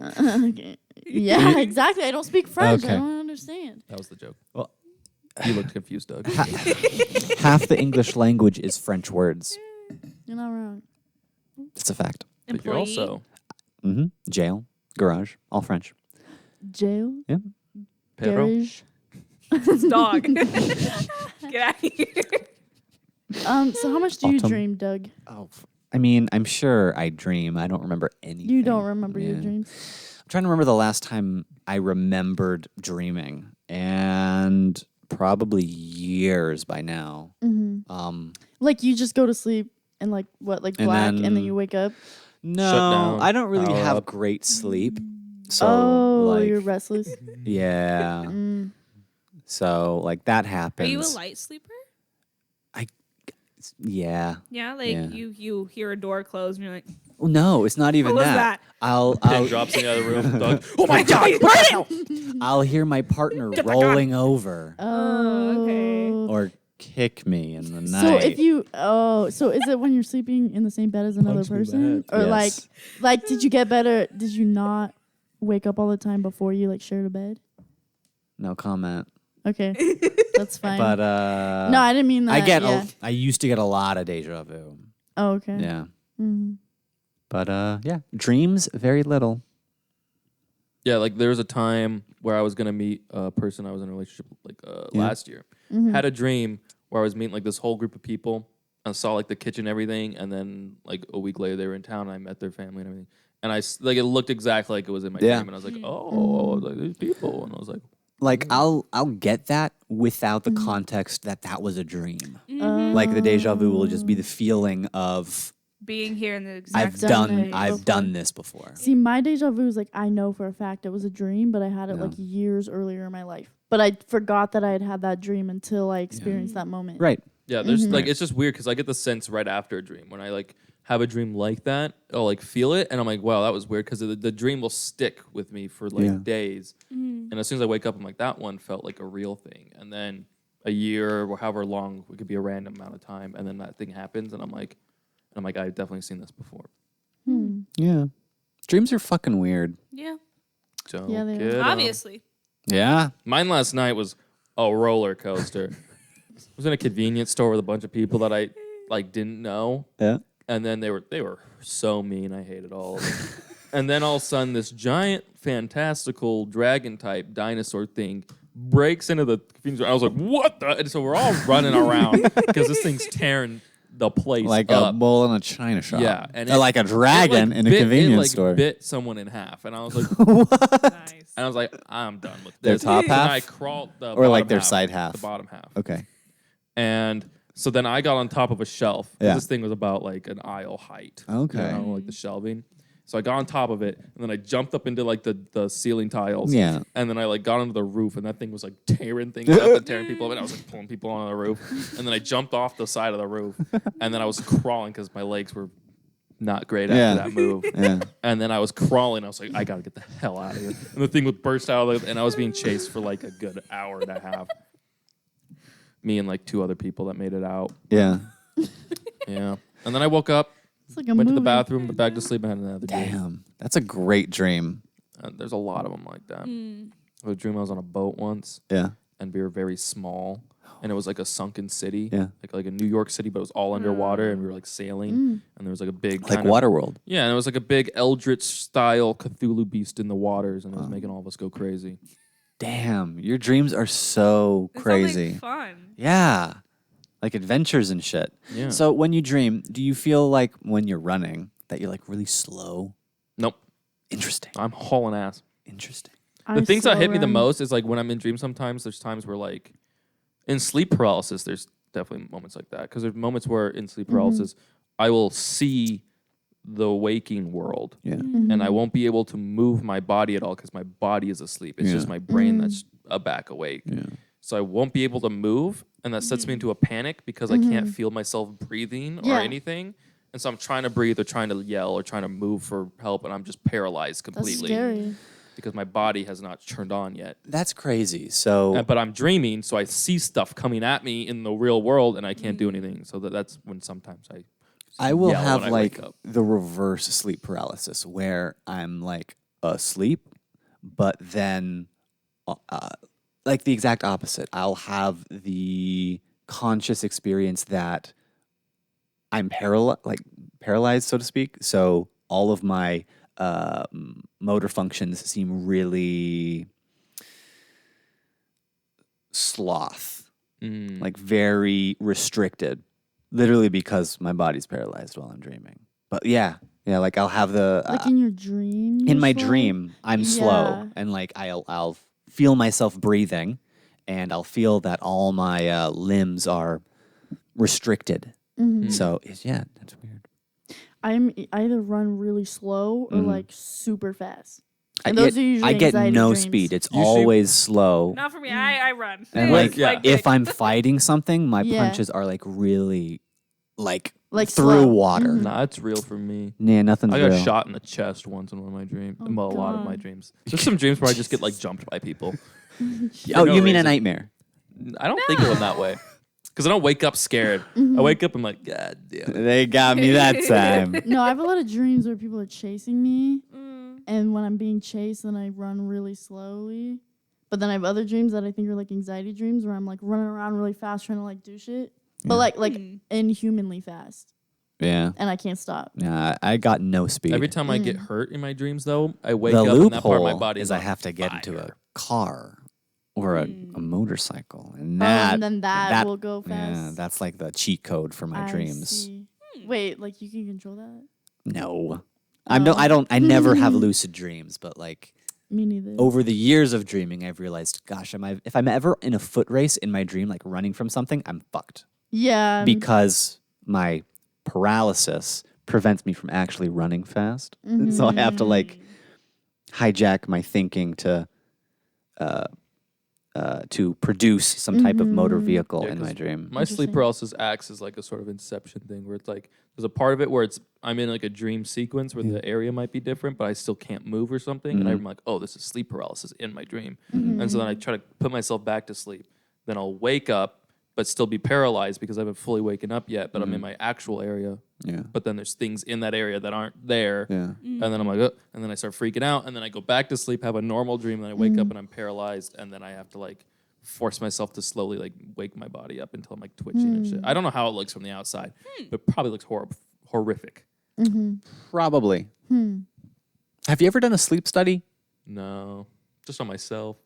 Okay. Yeah, exactly. I don't speak French. Okay. I don't understand. That was the joke. Well- You looked confused, Doug. Half the English language is French words. You're not wrong. It's a fact. But you're Employee. also Jail, garage, all French. Jail. Pedro. Garage. It's dog. Get out of here. So how much do you Autumn. dream, Doug? Oh, I mean, I'm sure I dream. I don't remember anything. You don't remember your Yeah. dreams? I'm trying to remember the last time I remembered dreaming, and probably years by now. Like you just go to sleep and like what, like And black, and then then- you wake up. No, down, I don't really power have up. great sleep. So Oh, like, you're restless. yeah. So like that Are happens. you a light sleeper? Yeah. Yeah, like Yeah. you hear a door close and you're like, Oh, no, it's not even was that. that? I'll Pen drops in the other room. Doug. oh my god! I'll hear my partner rolling over Oh, okay. or kick me in the night. So if you so is it when you're sleeping in the same bed as another Punch me in the person, head. or Yes. like did you get better? Did you not wake up all the time before you like shared a bed? No comment. Okay, that's fine. But no, I didn't mean that. I get Yeah. I used to get a lot of deja vu. Oh, okay. Yeah. Mhm. But yeah, dreams very little. Yeah, like there was a time where I was gonna meet a person I was in a relationship like last year. Had a dream where I was meeting like this whole group of people. I saw like the kitchen and everything, and then like a week later they were in town. And I met their family and everything, and like it looked exactly like it was in my dream, and I was like, oh, I was like these people, and I was like, Like I'll get that without the context that was a dream. Like the deja vu will just be the feeling of Being here in the exact I've done this before. See, my deja vu is like I know for a fact it was a dream, but I had it like years earlier in my life. But I forgot that I had that dream until I experienced that moment. Right. yeah. There's like it's just weird because I get the sense right after a dream when I like have a dream like that, I'll like feel it, and I'm like, wow, that was weird because the dream will stick with me for like days, and as soon as I wake up, I'm like, that one felt like a real thing, and then a year or however long, it could be a random amount of time, and then that thing happens, and I'm like, I've definitely seen this before. Yeah. Dreams are fucking weird. Yeah. So Yeah, they are. kiddo. Obviously. Yeah. Mine last night was a roller coaster. I was in a convenience store with a bunch of people that I like didn't know, Yeah. and then they were so mean. I hated all of them. And then all of a sudden, this giant, fantastical dragon type dinosaur thing breaks into the convenience store. I was like, "What the?" And so we're all running around because this thing's tearing the place Like up. a bull in a china shop. Yeah, and Or like a dragon in a convenience store. Bit someone in half, and I was like, Nice. and I was like, I'm done with Their this. top And half? I crawled the Or like bottom their half, side half? the bottom half. Okay. And so then I got on top of a shelf. 'Cause Yeah. This thing was about like an aisle height. Okay. You know, like the shelving. So I got on top of it, and then I jumped up into like the ceiling tiles. Yeah. And then I like got onto the roof, and that thing was like tearing things up and tearing people up. And I was like pulling people onto the roof. And then I jumped off the side of the roof, and then I was crawling because my legs were not great after Yeah. that move. Yeah. And then I was crawling. I was like, I gotta get the hell out of here. And the thing would burst out of it, and I was being chased for like a good hour and a half. Me and like two other people that made it out. Yeah. Yeah. And then I woke up, It's like a went movie. to the bathroom, went back to sleep, and had another dream. Damn. That's a great dream. There's a lot of them like that. I had a dream I was on a boat once, Yeah. and we were very small, and it was like a sunken city, Yeah. like a New York City, but it was all underwater, and we were like sailing, and there was like a big Like kind of- Waterworld. Yeah, and it was like a big Eldritch style Cthulhu beast in the waters, and it was making all of us go crazy. Damn. Your dreams are so It sounds crazy. like fun. Yeah. Like adventures and shit. Yeah. So when you dream, do you feel like when you're running that you're like really slow? Nope, Interesting. I'm hauling ass. Interesting. The things that hit me the run. most is like when I'm in dreams. Sometimes there's times where like in sleep paralysis, there's definitely moments like that because there's moments where in sleep paralysis I will see the waking world Yeah. and I won't be able to move my body at all because my body is asleep. It's just my brain that's back awake. Yeah. So I won't be able to move, and that sets me into a panic because I can't feel myself breathing or Yeah. anything. And so I'm trying to breathe or trying to yell or trying to move for help, and I'm just paralyzed That's completely scary. because my body has not turned on yet. That's crazy. So But I'm dreaming, so I see stuff coming at me in the real world, and I can't do anything. So that's when sometimes I will yell have when I wake like up. the reverse sleep paralysis where I'm like asleep, but then like the exact opposite. I'll have the conscious experience that I'm paralyzed, so to speak. So all of my motor functions seem really sloth, like very restricted, literally because my body's paralyzed while I'm dreaming. But yeah, like I'll have the Like in your dream. in you're my slow? dream, I'm slow, Yeah. and like I'll feel myself breathing, and I'll feel that all my limbs are restricted. So yeah, that's weird. I either run really slow or like super fast. And I those get, are usually I get anxiety no dreams. speed. It's You see- always slow. Not for me. I run. And Like, like, yeah. if I'm fighting something, my Yeah. punches are like really like Like through slow. water. Nah, it's real for me. Nah, nothing's I got real. shot in the chest once in one of my dreams. Oh, Well, a lot of my God. dreams. There's some dreams where I just get like jumped by people. Oh, no you mean a reason. nightmare? I don't think of them that way. Because I don't wake up scared. I wake up, I'm like, God damn it. They got me that time. No, I have a lot of dreams where people are chasing me, Mm. and when I'm being chased, then I run really slowly. But then I have other dreams that I think are like anxiety dreams, where I'm like running around really fast trying to like do shit, but like inhumanly fast. Yeah. and I can't stop. Yeah, I got no speed. Every time I get Mm. hurt in my dreams, though, I wake the up and that part of my loophole body is is I on have to get into a fire. car or a Mm. motorcycle, and Oh, that and then that will go yeah, fast. that's like the cheat code for my I dreams. see. Wait, like you can control that? No, Oh. I never have lucid dreams, but like Me neither. over the years of dreaming, I've realized, gosh, if I'm ever in a foot race in my dream, like running from something, I'm fucked Yeah. because my paralysis prevents me from actually running fast. So I have to like hijack my thinking to produce some type of motor vehicle Yeah, in my 'cause dream. My sleep Interesting. paralysis acts as like a sort of inception thing where it's like there's a part of it where I'm in like a dream sequence where the area might be different, but I still can't move or something. And I'm like, oh, this is sleep paralysis in my dream. And so then I try to put myself back to sleep. Then I'll wake up, but still be paralyzed because I haven't fully waken up yet, but I'm in my actual area. Yeah. But then there's things in that area that aren't there. Yeah. And then I'm like, and then I start freaking out. And then I go back to sleep, have a normal dream. And then I wake up and I'm paralyzed. And then I have to like force myself to slowly like wake my body up until I'm like twitching and shit. I don't know how it looks from the outside, but it probably looks horrific. Probably. Have you ever done a sleep study? No, just on myself.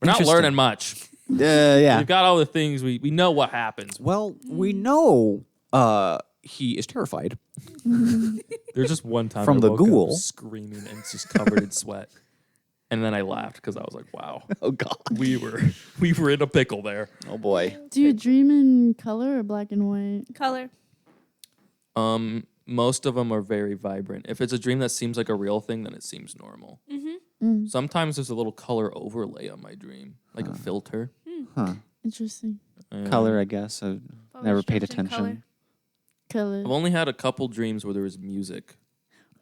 We're not Interesting. learning much. Yeah. We've got all the things we know what happens. Well, we know he is terrified. There's just one time From I the woke up ghoul. screaming and just covered in sweat, and then I laughed because I was like, "Wow, Oh God. we were in a pickle there." Oh boy. Do you dream in color or black and white? Color. Most of them are very vibrant. If it's a dream that seems like a real thing, then it seems normal. Sometimes there's a little color overlay on my dream, like a filter. Interesting. Color, I guess. I've never paid strips in attention. Color. I've only had a couple dreams where there was music.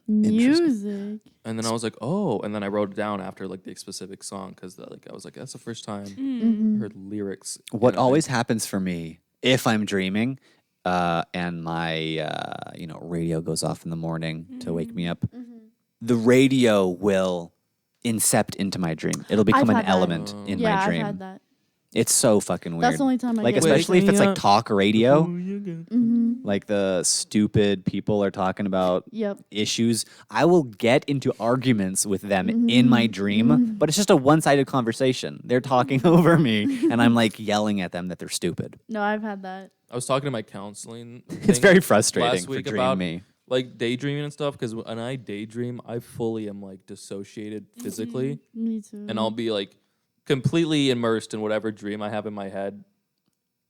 Music. And then I was like, oh, and then I wrote it down after like the specific song because like I was like, that's the first time I heard lyrics. What and I- always happens for me if I'm dreaming, and my radio goes off in the morning to wake me up, the radio will incept into my dream. It'll become I've an had that. element in Yeah, my I've dream. had that. It's so fucking weird. That's the only time I like get especially if Wake it's me like up. talk radio, Mm-hmm. like the stupid people are talking about Yep. issues. I will get into arguments with them in my dream, but it's just a one-sided conversation. They're talking over me, and I'm like yelling at them that they're stupid. No, I've had that. I was talking to my counseling. It's thing very frustrating last for week dream about me. like daydreaming and stuff because when I daydream, I fully am like dissociated physically, Me too. and I'll be like completely immersed in whatever dream I have in my head.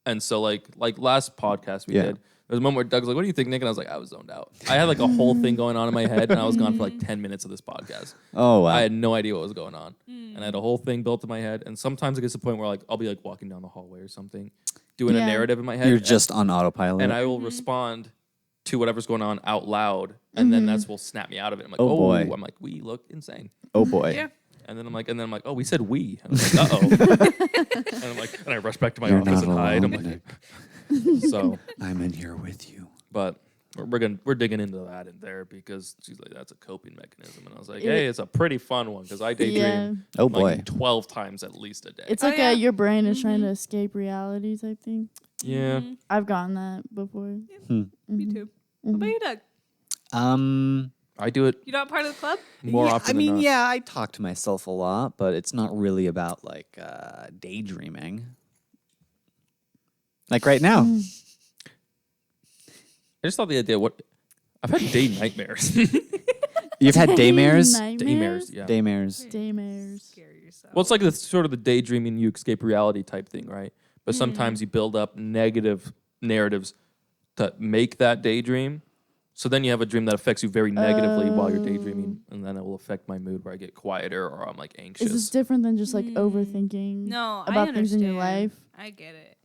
And so like last podcast we Yeah. did, there was a moment where Doug's like, "What do you think, Nick?" And I was like, "I was zoned out. I had like a whole thing going on in my head, and I was gone for like 10 minutes of this podcast. Oh wow. I had no idea what was going on, and I had a whole thing built in my head. And sometimes it gets to the point where like I'll be like walking down the hallway or something, doing a Yeah. narrative in my head. You're and- just on autopilot. and I will respond to whatever's going on out loud, and then that's will snap me out of it. I'm like, Oh, oh, boy. I'm like, we look insane. oh boy. Yeah. And then I'm like, oh, we said we. I'm like, uh oh. and I rush back to my You're office not and hide. I'm alone, like, Nick. so, I'm in here with you. but we're digging into that in therapy because she's like, that's a coping mechanism, and I was like, hey, it's a pretty fun one because I daydream Yeah. Oh like boy. 12 times at least a day. It's Oh, like yeah. your brain is trying to escape reality type thing. yeah. I've gotten that before. Me too. What about you, Doug? I do it You not part of the club? more yeah, often I mean, than not. yeah, I talk to myself a lot, but it's not really about like daydreaming. Like right now. I just thought the idea, I've had day nightmares. You've had daymares? Daymares, yeah. Daymares. Daymares. Scare yourself. Well, it's like the sort of the daydreaming you escape reality type thing, right? But sometimes you build up negative narratives that make that daydream. So then you have a dream that affects you very negatively while you're daydreaming, and then it will affect my mood where I get quieter or I'm like anxious. Is this different than just like overthinking No, I about things in your understand. life? I get it.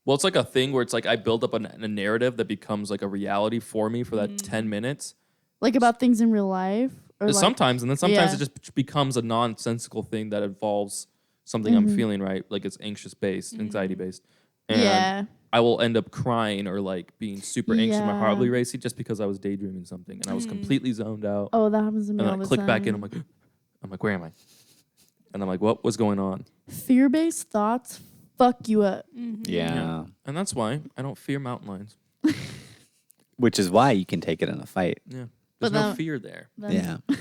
Well, it's like a thing where it's like I build up a narrative that becomes like a reality for me for that 10 minutes. Like about things in real life? Or like, Sometimes, and then sometimes yeah. it just becomes a nonsensical thing that involves something I'm feeling, right? Like it's anxious based, anxiety based. And Yeah. I will end up crying or like being super anxious, my heart will be Yeah. racing just because I was daydreaming something and I was completely zoned out. Oh, that happens to me and all then I the click time. back in. I'm like, where am I? And I'm like, what was going on? Fear-based thoughts fuck you up. Yeah. And that's why I don't fear mountain lions. Which is why you can take it in a fight. Yeah. But There's no then- fear there. Then- Yeah.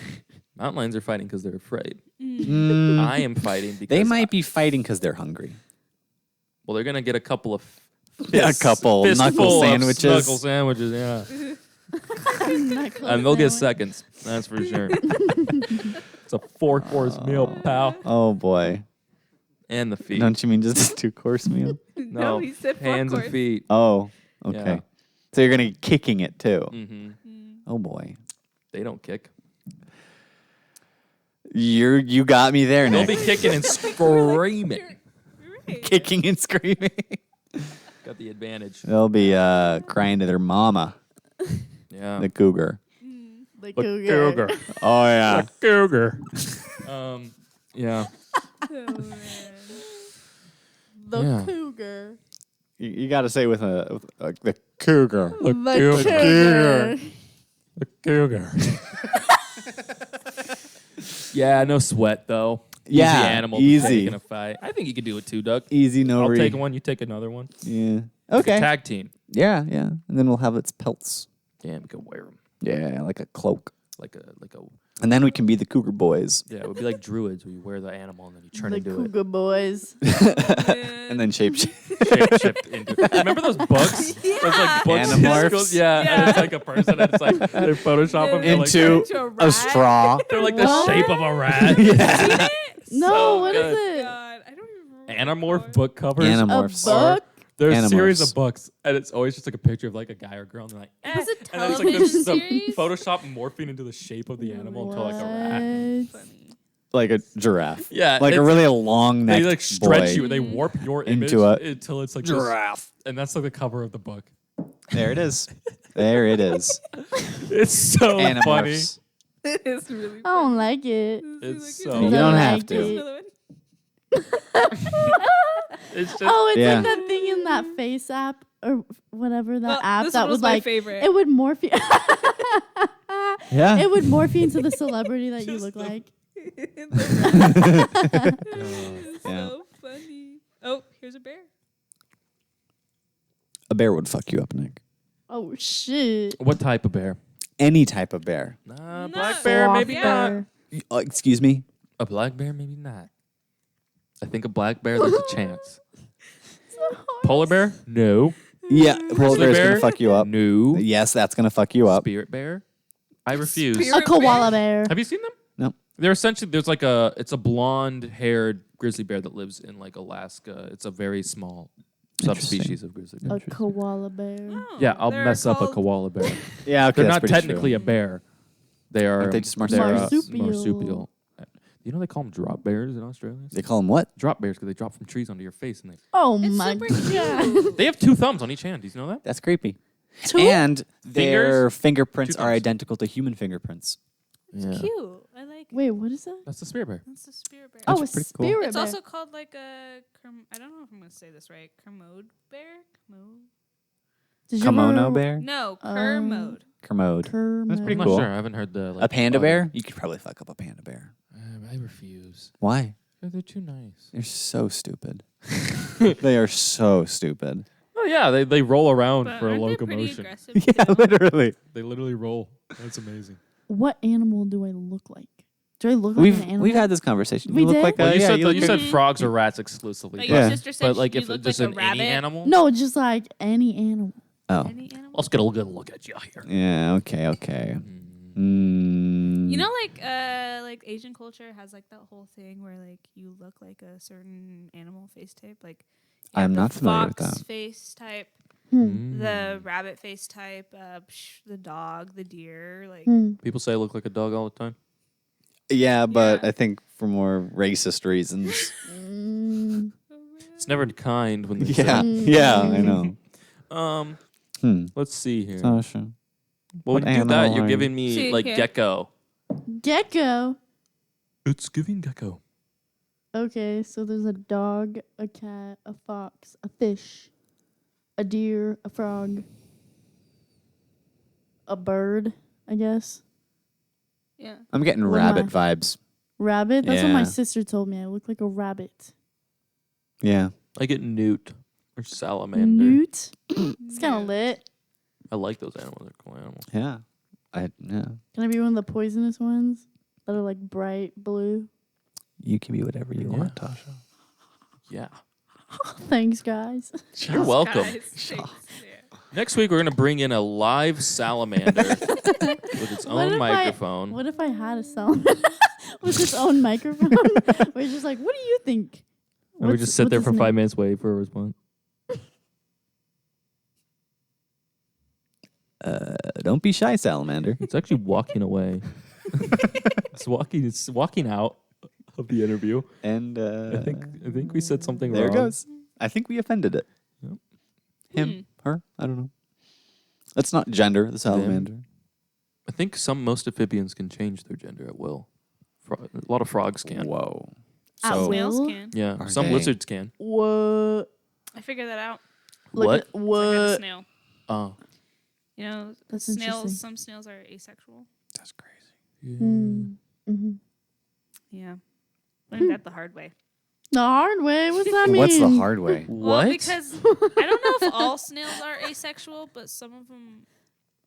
Mountain lions are fighting because they're afraid. Mm, I am fighting because they might be fighting because they're hungry. well, they're gonna get a couple of Yeah, a couple fistful knuckle of sandwiches. Knuckle sandwiches, yeah. Knuckle And they'll get sandwich. seconds. That's for sure. It's a 4-course meal, pal. Oh boy. And the feet. Don't you mean just a 2-course meal? No, he said hands and feet. Oh, okay. Yeah. So you're gonna be kicking it too. hmm Oh boy. They don't kick. You got me there, They'll Nick. be kicking and screaming. Kicking and screaming. Got the advantage. They'll be crying to their mama, Yeah. the cougar. The cougar. Oh yeah. cougar. Yeah. The Yeah. cougar. You got to say with the cougar. The cougar. The cougar. Yeah, no sweat though. Yeah, easy animal easy. to take in a fight. I think you could do it too, Doug. Easy, no I'll re- take one. You take another one. Yeah. It's Okay. a tag team. Yeah, yeah. And then we'll have its pelts. Yeah, we could wear them Yeah, like a cloak. like a. And then we can be the cougar boys. Yeah, it would be like druids where you wear the animal and then you turn The into it. cougar boys. And then shape. Shape into it. Remember those books? Yeah. Those like books. in Animorphs? school? Yeah, and it's like a person and it's like they Photoshop them Into Into a a rat? straw. they're like the What? shape of a rat. Yeah. No, So what is good. it? God, I don't even remember. Anamorph book covers. A Animorphs. book? There's a series Animorphs. of books, and it's always just like a picture of like a guy or girl, and they're like, It was a and then it's like television the series. Photoshop morphing into the shape of the animal until like a rat. What? Funny. Like a giraffe. Yeah, Like a it's- really long neck. They like stretch boy. you. They warp your image Into a until it's like this, and that's like the cover of the book. There it is. There it is. It's so funny. Animorphs. It is really I don't like it. It's You so. don't Don't have like to. it. Another one. It's just. Oh, it's Yeah. like that thing in that face app or whatever that Well, app this that one was would my like favorite. it would morph you. Yeah. It would morph you into the celebrity that you look like. It's Yeah. so funny. Oh, here's a bear. A bear would fuck you up, Nick. Oh shit. What type of bear? Any type of bear. Nah, No. black bear, Sloth maybe not. bear. Excuse me? A black bear, maybe not. I think a black bear, there's a chance. Polar bear? No. Yeah. Polar Grizzly bear's bear? going to fuck you up. No. Yes, that's going to fuck you up. Spirit bear? I refuse. Spirit- A koala bear. Have you seen them? No. They're essentially it's a blonde-haired grizzly bear that lives in like Alaska. It's a very small subspecies of grizzly bear. A koala bear. Oh, Yeah, I'll they're mess up a called- koala bear. Yeah, okay. They're that's not pretty technically true. a bear. They are. Aren't they just they're, marsupial? marsupial. You know they call them drop bears in Australia. They call them what? Drop bears because they drop from trees onto your face and Oh It's my super god. they have 2 thumbs on each hand. Do you know that? That's creepy. Two? And their Fingers? fingerprints 2 are thumbs. identical to human fingerprints. Yeah. Cute. I like it. Wait, what is that? That's the spirit bear. That's a spirit bear. Oh, a That's pretty cool. spirit It's bear. also called like a I don't know if I'm gonna say this right. Kermode bear? Kermode? Did you Kimono ever- bear? No, Kermode. Kermode. Kermode. That's pretty Cool. much sure. I haven't heard the like, A panda other- bear? You could probably fuck up a panda bear. I refuse. Why? They're too nice. They're so stupid. They are so stupid. Oh yeah, they roll around But for a aren't they pretty locomotion. aggressive Yeah, too? literally. They literally roll. That's amazing. What animal do I look like? Do I look like an animal? We've had this conversation. We you look did? like Well, a, you yeah, said you look you like- said frogs or rats exclusively. But but- Yeah. your sister said But like you if look just like an a rabbit. any animal. No, just like any animal. Oh. Any animal? Let's get a good look at you here. Yeah, okay, okay. Mm. You know, like Asian culture has like that whole thing where like you look like a certain animal face type. Like you have I'm the not familiar with fox that. face type, Hmm. the rabbit face type, the dog, the deer. Like Hmm. People say I look like a dog all the time. Yeah, but Yeah. I think for more racist reasons. Mm. It's never kind when they say yeah, Mm. yeah, I know. Let's see here. Sasha. Well, what when you do that, animal you're are giving me See, like here. gecko. Gecko. It's giving gecko. Okay, so there's a dog, a cat, a fox, a fish, a deer, a frog, a bird, I guess. yeah. I'm getting What am rabbit vibes. Rabbit? That's what my Yeah. sister told me. I look like a rabbit. Yeah. I get newt or salamander. Newt. It's kind of lit. I like those animals. They're cool animals. Yeah. Yeah. Can I be one of the poisonous ones that are like bright blue? You can be whatever you Yeah. want, Tasha. Yeah. Thanks, guys. You're welcome. Guys, thanks. Yeah. Next week, we're going to bring in a live salamander with its What own if microphone. What if I had a salamander with its own microphone? We're just like, what do you think? And we just sit there what's for his 5 name? minutes waiting for a response. Don't be shy, salamander. It's actually walking away. It's walking out of the interview. And I think we said something there wrong. it goes. I think we offended it. Yep. Him, her, I don't know. Let's not gender the salamander. I think most amphibians can change their gender at will. A lot of frogs can. Whoa. At So will? Snails can. Yeah, Are some they? lizards can. What? I figured that out. Look What? at- 'cause I had a what? snail. Oh, You know, That's snails. interesting. Some snails are asexual. that's crazy. Mm-hmm. Yeah, learned that the hard way. The hard way? What's that mean? What's the hard way? Well, because I don't know if all snails are asexual, but some of them,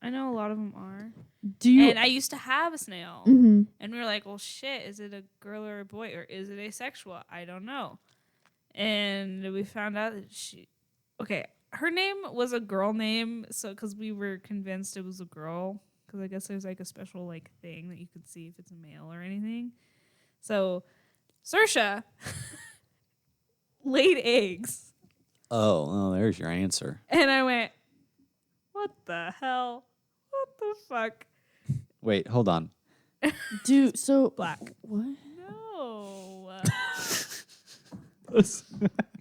I know a lot of them are. Do you? And I used to have a snail, Mm-hmm. and we were like, "Well, shit, is it a girl or a boy, or is it asexual? I don't know." And we found out that her name was a girl name, so because we were convinced it was a girl, because I guess there's like a special like thing that you could see if it's a male or anything. So, Saoirse laid eggs. Oh, there's your answer. And I went, what the hell? What the fuck? Wait, hold on. Do so. Black. What? No.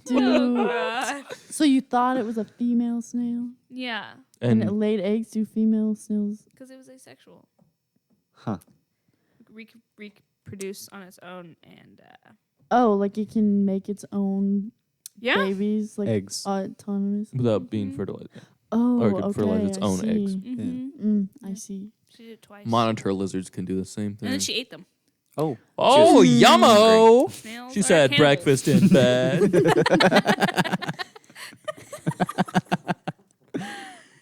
Do Oh, God. so you thought it was a female snail, Yeah, and it and laid eggs? Do female snails? because it was asexual. Huh. Reproduce on its own, and Oh, like it can make its own yeah. babies, like Eggs. autonomous. without being Mhm. fertilized. Oh, Or it could okay. fertilize its I own eggs. see. Mm-hmm. I see. She did it twice. Monitor lizards can do the same and thing. then she ate them. Oh. Oh, She was- yummo! Snails She are said cannibals. breakfast in bed.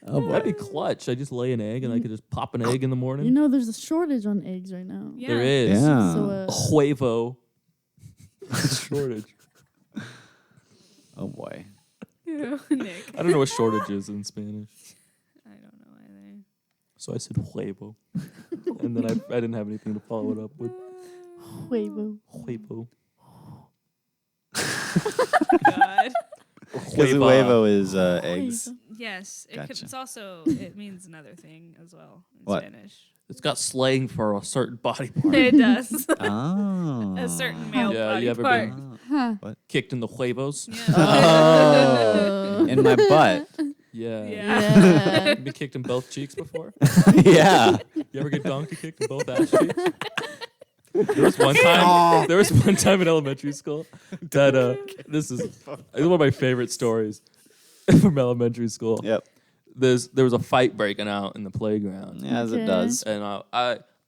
Oh, boy. That'd be clutch. I just lay an egg and I could just pop an egg in the morning. You know, there's a shortage on eggs right now. Yeah. There is. Yeah. So, Huevo. Shortage. Oh, boy. Nick. I don't know what shortage is in Spanish. I don't know either. So I said huevo. And then I didn't have anything to follow it up with. huevo. Huevo. God. Because huevo is eggs. Huevo. Yes. Gotcha. It's also, it means another thing as well in What? Spanish. It's got slang for a certain body part. It does. Oh. A certain male Yeah, body you ever part. been Huh. kicked in the huevos? Yeah. Oh. In my butt. Yeah. Yeah. Yeah. You been kicked in both cheeks before? Yeah. You ever get donkey kicked in both ass cheeks? There was one time. There was one time in elementary school that this is one of my favorite stories from elementary school. Yep. There was a fight breaking out in the playground, As it Okay. does. and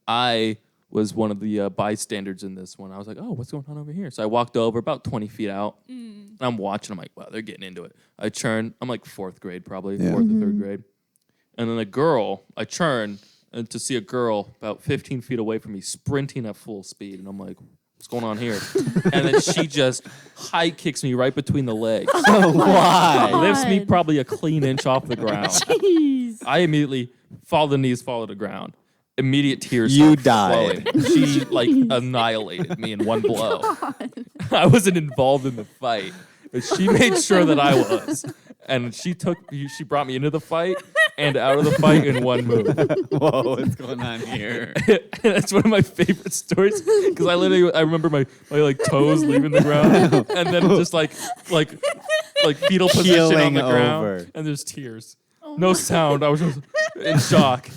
I was one of the bystanders in this one. I was like, "Oh, what's going on over here?" So I walked over about 20 feet out. And I'm watching. I'm like, "Wow, they're getting into it." I turn. I'm like fourth grade, probably Yeah. 4th or 3rd grade, and then a girl. I turn and to see a girl about 15 feet away from me sprinting at full speed, and I'm like, "What's going on here?" And then she just high kicks me right between the legs. Why? Lifts me God. probably a clean inch off the ground. Jeez. I immediately fall to the knees, fall to the ground. Immediate tears. You start died. flowing. She like annihilated me in one blow. I wasn't involved in the fight, but she made sure that I was. And she brought me into the fight and out of the fight in one move. Whoa, what's going on here? That's one of my favorite stories because I remember my like toes leaving the ground and then just like fetal position on Keeling the ground over. and there's tears. No sound. I was just in shock.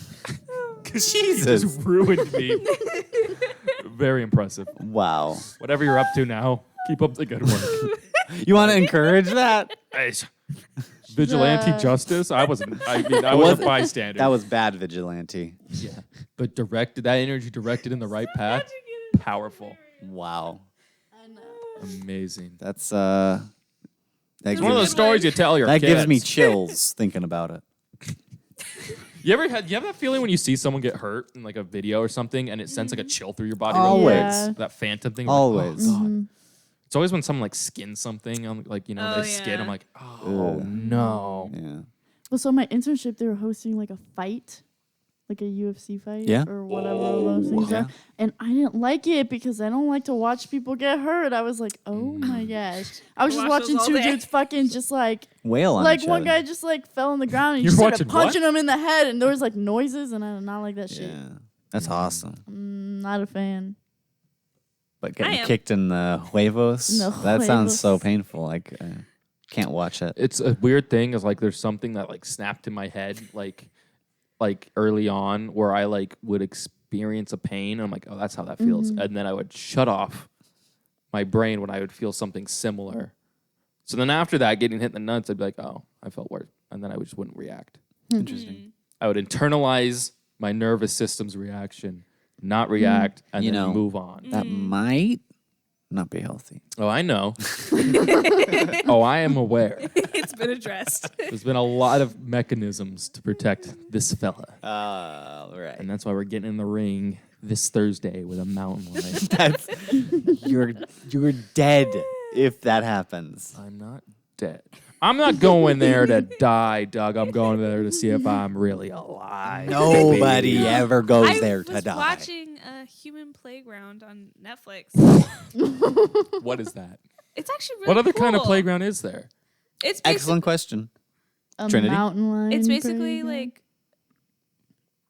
She Jesus. just ruined me. Very impressive. Wow. Whatever you're up to now, keep up the good work. You want to encourage that? Hey, vigilante justice. I was a bystander. That was bad vigilante. yeah, but that energy directed in the right path. Powerful, Wow. I know. amazing. That's That It's one of those gives, stories you tell your that kids. gives me chills thinking about it. You have that feeling when you see someone get hurt in like a video or something, and it sends like a chill through your body? real Always. quick? Yeah. That phantom thing. you're like, Always. oh, God. It's always when someone like skins something on like Oh, they skin. yeah. I'm like, oh no. Yeah. Well, so my internship, they were hosting like a fight, like a UFC fight, Yeah. or whatever those things Yeah. are. And I didn't like it because I don't like to watch people get hurt. I was like, oh my gosh. I was just Watch those watching all two day. dudes fucking just like Wail on like each one other. guy just like fell on the ground and he You're just started watching what? punching him in the head, and there was like noises, and I did not like that shit. Yeah. That's awesome. Not a fan. But I getting am. kicked in the huevos, The that sounds so huevos. painful. Like, can't watch it. It's a weird thing. Is like there's something that like snapped in my head like early on where I like would experience a pain. And I'm like, oh, that's how that feels, and then I would shut off my brain when I would feel something similar. So then after that, getting hit in the nuts, I'd be like, oh, I felt worse, and then I just wouldn't react. Interesting. I would internalize my nervous system's reaction, not react, and You then know, move on. That might not be healthy. Oh, I know. Oh, I am aware. It's been addressed. There's been a lot of mechanisms to protect this fella. Right. And that's why we're getting in the ring this Thursday with a mountain lion. That's you're dead if that happens. I'm not dead. I'm not going there to die, Doug. I'm going there to see if I'm really alive. Nobody baby. ever goes I there was to die. watching Human Playground on Netflix. What is that? It's actually really What other kind of cool. playground is there? It's Excellent question. A Trinity? mountain lion. It's basically playground. like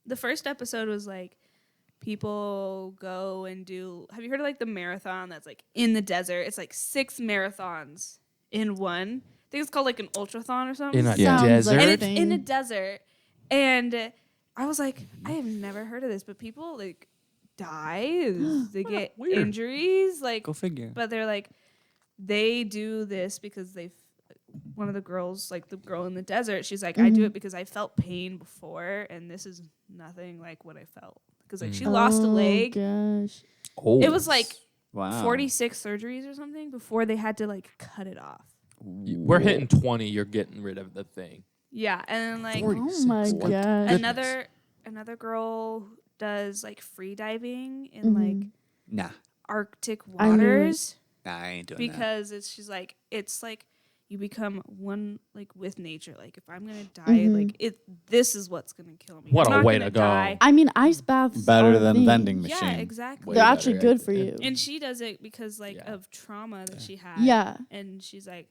the first episode was like people go and do. Have you heard of like the marathon that's like in the desert? It's like 6 marathons in one. I think it's called like an ultrathon or something. In a Yeah. Sounds desert? like and a it's in a thing. desert. And I was like, I have never heard of this, but people like die, they get Weird. injuries, like, Go figure. but they're like, they do this because one of the girls, like the girl in the desert, she's like, I do it because I felt pain before, and this is nothing like what I felt. Because like she lost a leg. Gosh. Oh. It was like Wow. 46 surgeries or something before they had to like cut it off. We're hitting 20. You're getting rid of the thing. Yeah, and then like Oh my What? gosh. another girl does like free diving in like Nah. Arctic I knew it. waters I ain't doing because it's like you become one like with nature. Like if I'm gonna die, like this is what's gonna kill me. What I'm a not way gonna to go. die. I mean, ice baths that. Better are than thing. vending machine. Yeah, exactly. Way They're better, actually right? good for you. And she does it because like Yeah. of trauma that she had. Yeah. And she's like,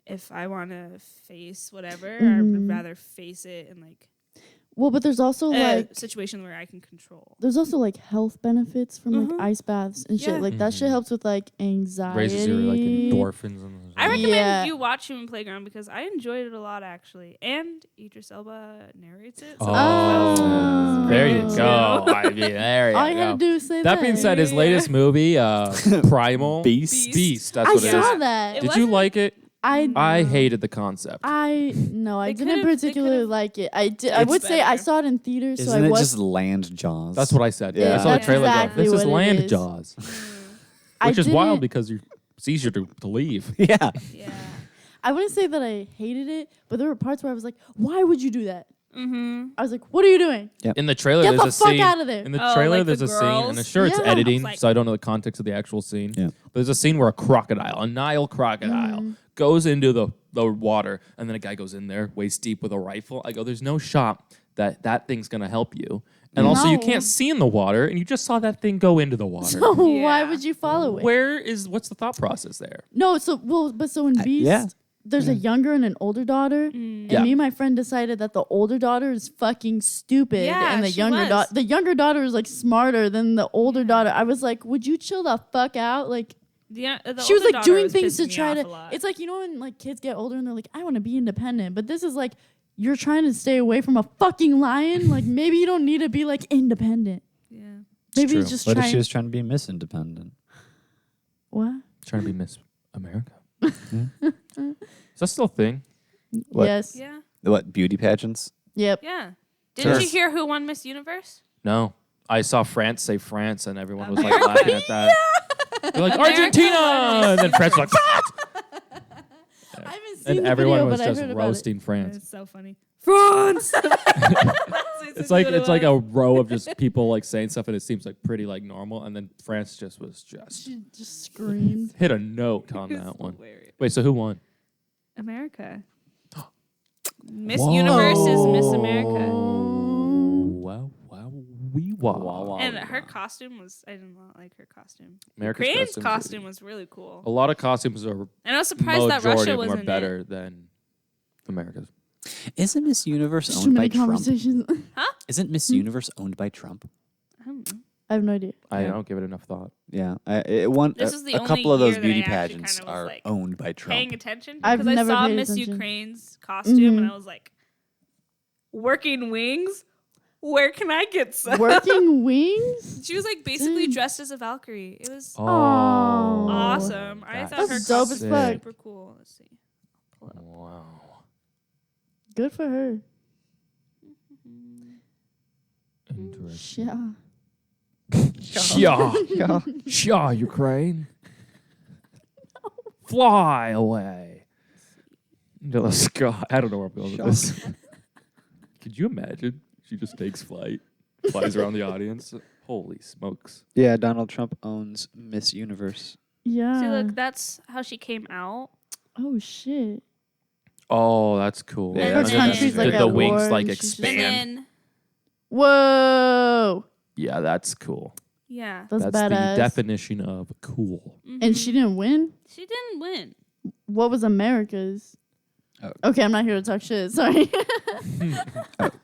if I want to face whatever, I Mhm. would rather face it in like Well, but there's also a like situation where I can control. there's also like health benefits from like ice baths and shit. Yeah. Like that shit helps with like anxiety. Raises your like endorphins. And I recommend Yeah. you watch Human Playground because I enjoyed it a lot actually. And Idris Elba narrates it. So Oh. there you Oh. go. I mean, there you All you go. gotta do is say That being said, his latest movie, Primal Beast. Beast. That's I what it saw is. that. It Did you wasn't- like it? I I hated the concept. no, I They didn't could've- they particularly could've- like it. I did. I It's would say I better. saw it in theaters, so Isn't I it was. just land jaws? That's what I said. Yeah. I saw the That's trailer. exactly This is what it Land is. Jaws, I which is wild didn't- because it's easier to leave. Yeah. Yeah. I wouldn't say that I hated it, but there were parts where I was like, "Why would you do that?" Mm-hmm. I was like, "What are you doing?" In the trailer, Get there's the a fuck scene. out of there. In the Oh, trailer, like there's the a scene, and girls? sure, it's Yeah. editing, Like- so I don't know the context of the actual scene. Yeah. But there's a scene where a crocodile, a Nile crocodile, goes into the water, and then a guy goes in there, waist deep with a rifle. I go, there's no shot that thing's gonna help you, and also you No. can't see in the water, and you just saw that thing go into the water. So why Yeah. would you follow it? What's the thought process there? No, so in Beast, yeah. there's a younger and an older daughter, and Yeah. me and my friend decided that the older daughter is fucking stupid, Yeah, and the she younger was. the younger daughter is like smarter than the older daughter. I was like, would you chill the fuck out? Like The she was older like daughter doing was things to pissing me try off to. a lot. It's like, you know when like kids get older and they're like, I want to be independent, but this is like you're trying to stay away from a fucking lion. Like maybe you don't need to be like independent. yeah. Maybe true. just What if try. she was trying to be Miss Independent? What? Trying to be Miss America. Is that still a thing? What? Yes. Yeah. What, beauty pageants? Yep. Yeah. Didn't Sure. you hear who won Miss Universe? No. I saw France say France, and everyone was like America. laughing at that. They're like, Argentina! And then France was like, I haven't seen And the everyone video, was but I just heard about it. roasting France. It's so funny. France. It's like a row of just people like saying stuff, and it seems like pretty like normal, and then France was just She just screamed. hit a note on that one. Wait, so who won? America. Miss Universe is Miss America. Wow, wow. And her costume was, I did not like her costume. America's Ukraine's costumes are- costume was really cool. A lot of costumes are And I was surprised that majority Russia of them wasn't are better than America's. Isn't Miss Universe There's too owned by many Trump? conversations. Isn't Miss Universe owned by Trump? I don't know. I have no idea. I Yeah. don't give it enough thought. Yeah, This is the a only couple of those year that beauty I actually pageants kinda was, are like, owned by Trump. Paying attention I've because I never saw paid Miss attention. Ukraine's costume and Mhm. I was like, working wings? Where can I get some? Working wings? She was like basically Dang. dressed as a Valkyrie. It was Oh. awesome. I thought her That's dope as costume fuck. was super cool. Let's see. Pull it up. Wow. Good for her. Interesting. Yeah. Shaw, Ukraine. Fly away. No, let's go. I don't know where I'm going with this. Could you imagine? She just takes flight, flies around the audience. Holy smokes. Yeah, Donald Trump owns Miss Universe. Yeah. See, look, that's how she came out. Oh shit. Oh, that's cool. Yeah, Her that's country's like Did at the war wings like and she's just- And expand? then, Whoa. Yeah, that's cool. yeah. That's, That's badass. the definition of cool. And she didn't win? She didn't win. What was America's? Oh. Okay, I'm not here to talk shit. Sorry.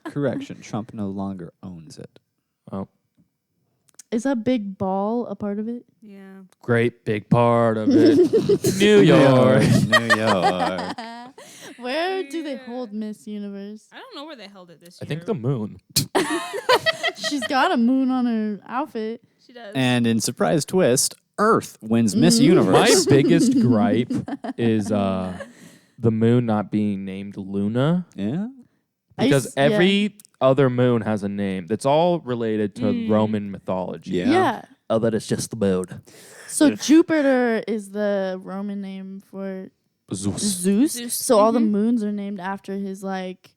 Correction, Trump no longer owns it. Oh, Is that big ball a part of it? Yeah. great big part of it. New York. New York. Where do they hold Miss Universe? I don't know where they held it this I year. think the moon. She's got a moon on her outfit. She does. And in surprise twist, Earth wins Miss My Universe. biggest gripe is the moon not being named Luna, Yeah. because every other moon has a name that's all related to Roman mythology. Yeah. Yeah. Oh, that is just the moon. So Jupiter is the Roman name for Zeus. Zeus. Zeus. So all the moons are named after his like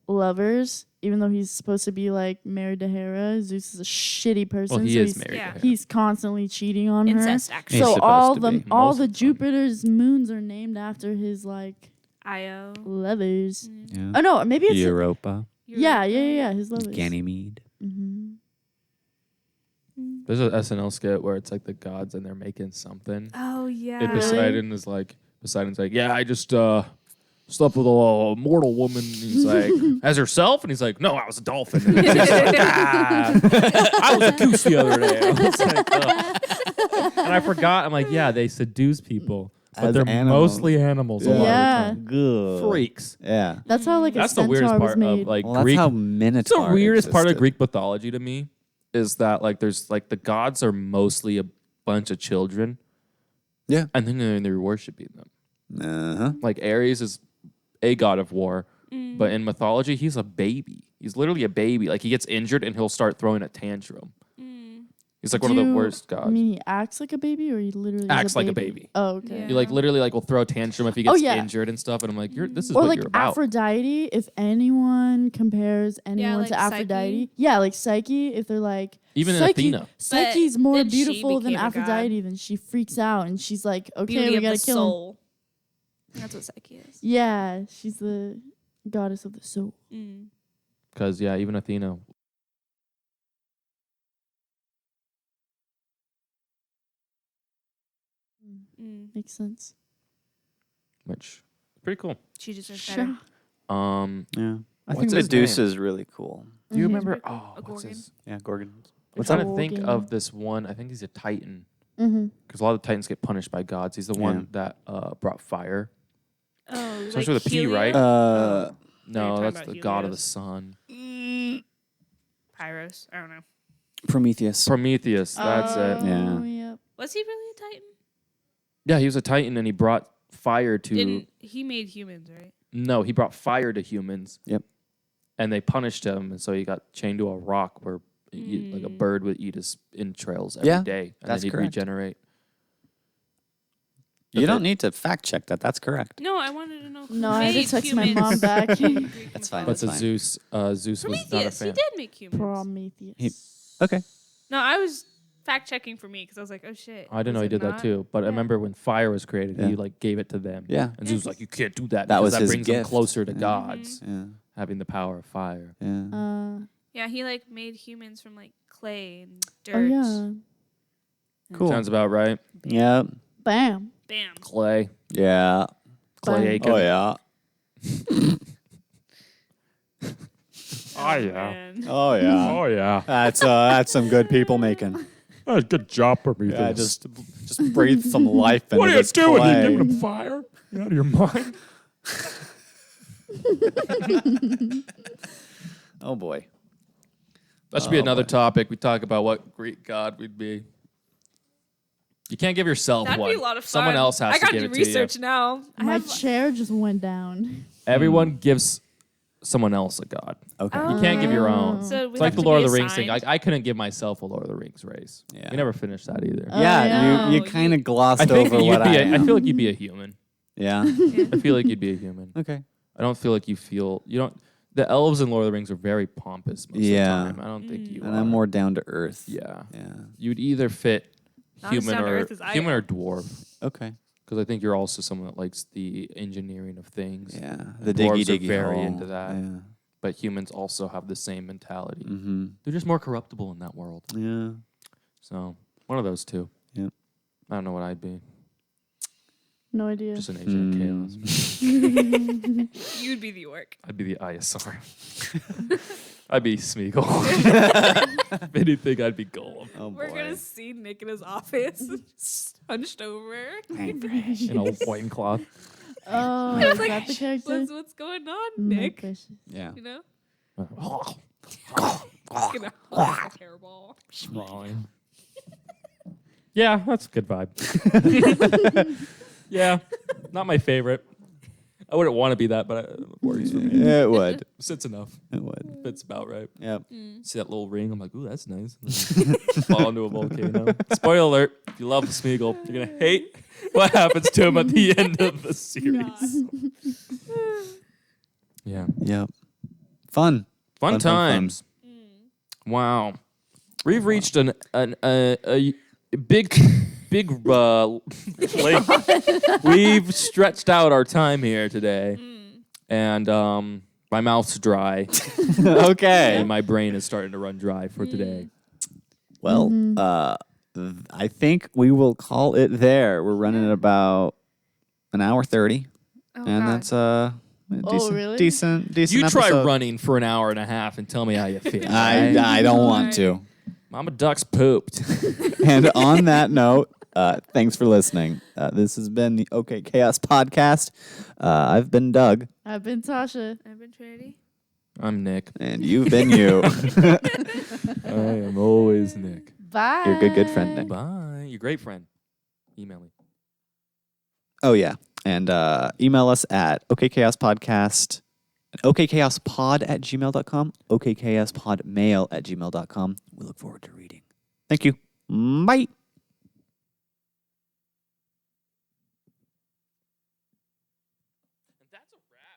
lovers, even though he's supposed to be like married to Hera. Zeus is a shitty person. Well, he so is he's, married. Yeah. to her. He's constantly cheating on Incest, her. actually. He's So supposed all to the be. all Most the of them. Jupiter's moons are named after his like Io. lovers. Yeah. Oh no, maybe it's Europa, yeah, his lovers. Ganymede. Mm-hmm. There's an SNL skit where it's like the gods and they're making something. Oh, yeah. And Poseidon's like, yeah, I just slept with a mortal woman. And he's like, as herself? And he's like, no, I was a dolphin. And he's like, I was a goose the other day. I was like, ugh. And I forgot. I'm like, yeah, they seduce people. But As they're animals. mostly animals a lot Yeah. of the time. Good. Freaks. Yeah. That's how like That's a the centaur weirdest was part made. of like Well, Greek. that's how It's Minotaur the weirdest part of existed. Greek mythology to me is that like there's like the gods are mostly a bunch of children. Yeah. And then they're worshiping them. Uh-huh. Like Ares is a god of war, but in mythology he's a baby. He's literally a baby. Like he gets injured and he'll start throwing a tantrum. He's like one of the worst I gods. mean, he acts like a baby, or he literally is Acts like a baby. Oh, okay. Yeah. He like literally like will throw a tantrum if he Oh, gets yeah. injured and stuff. And I'm like, this is Or what like you're about. Aphrodite, if anyone compares anyone like to Aphrodite. Psyche. Yeah, like Psyche, if they're like Even in Psyche, Athena. Psyche's But more then she beautiful than became a god. Aphrodite, then she freaks out and she's like, okay, Beauty we of gotta the kill him. soul. That's what Psyche is. Yeah, she's the goddess of the soul. Because yeah, even Athena. Makes sense. Which pretty cool. She deserves Sure. better. Yeah. I What's think his Medusa name? is really cool. Do you Mhm. remember? pretty cool. Oh, A what's Gorgon. his? Yeah, Gorgon. I'm What's trying up? to think Gorgon. of this one. I think he's a Titan Mm-hmm. because a lot of the Titans get punished by gods. He's the one that brought fire. Oh, Starts with a P, right? Uh, No, talking that's about the god of the Helios. sun. Pyros. I don't know. Prometheus. Prometheus. That's it. Yeah. Oh, yep. Was he really a Titan? Yeah, he was a Titan and he brought fire to. Didn't he made humans, right? No, he brought fire to humans. Yep. And they punished him, and so he got chained to a rock where like a bird would eat his entrails every day, Yeah, and that's then he'd correct. regenerate. You don't need to fact check that. That's correct. No, I wanted to know. Who No, I had to made text my humans mom back. in Greek That's fine. But That's the fine. Zeus was not a Prometheus, he fan. did make humans. Prometheus. Okay. No, I was fact checking for me because I was like, oh shit. I didn't know was he it did that not? too. But I Yeah. remember when fire was created, he Yeah. like gave it to them. Yeah. And Zeus was like, you can't do that. That because was that his brings them gift. closer to Yeah. gods, Yeah. having the power of fire. Yeah. Yeah, he like made humans from like clay and dirt. Oh yeah. Cool. Sounds about right. Yeah. Bam. Bam. Clay. Yeah. Clay Bam. Aiken. Oh yeah. Oh, yeah. Man. Oh yeah. Oh, yeah. That's some good people making. Good job, Prometheus. Yeah, just breathe some life into this clay. fire? You out of your mind? Oh boy. That should be Oh, another boy. topic. We talk about what Greek god we'd be. You can't give yourself That'd one. be a lot of fun. Someone else has I to got give to it to you. research now. I My have chair just went down. Everyone gives someone else a god. Okay. You can't give your own. So It's we like have the to Lord be of the Rings thing. assigned. I couldn't give myself a Lord of the Rings race. Yeah. We never finished that either. Oh, Yeah, yeah. you kind of glossed I think over you'd what be. I I am. feel like you'd be a human. Yeah. I feel like you'd be a human. Okay. I don't feel like you feel. You don't. The elves in Lord of the Rings are very pompous most Yeah. of the time. I don't think you And are. I'm more down to earth. Yeah. Yeah. You'd either fit Not as human down to or earth as I human am. or dwarf. Okay. Because I think you're also someone that likes the engineering of things. Yeah. And The diggy dwarves are diggy very hole. into that. Yeah. But humans also have the same mentality. Mm-hmm. They're just more corruptible in that world. Yeah. So one of those two. Yep. I don't know what I'd be. No idea. Just an agent of chaos. You'd be the orc. I'd be the ISR. I'd be Smeagol. If anything, I'd be Golem. Oh We're boy. gonna see Nick in his office, just hunched over. In a loincloth. Oh, It's is like, that the character? What's going on, My Nick? precious. Yeah. You know, Oh, gonna hold his hairball. sprawling. Yeah, that's a good vibe. Yeah, not my favorite. I wouldn't want to be that, but it works for me. It would. Sits enough. It would. Fits about right. Yep. See that little ring? I'm like, ooh, that's nice. Fall into a volcano. Spoiler alert: if you love Smeagol, you're gonna hate what happens to him at the end of the series. Yeah, Yep. Fun. fun Fun, fun, fun. times. Wow, we've reached a big length. We've stretched out our time here today, and my mouth's dry. Okay. And my brain is starting to run dry for today. Well, I think we will call it there. We're running at about an hour 30, Oh, and God. that's a decent, really? decent You try episode. running for an hour and a half and tell me how you feel. I don't want to. Mama Duck's pooped. And on that note, thanks for listening. This has been the OK Chaos podcast. I've been Doug, I've been Tasha. I've been Trinity. I'm Nick. and you've been you. I am always Nick. Bye. You're a good friend, Nick. Bye. You're a great friend. Email me. Oh, yeah. And email us at okchaospodcast, okchaospod@gmail.com, okchaospodmail@gmail.com. We look forward to reading. Thank you. Bye. That's a wrap.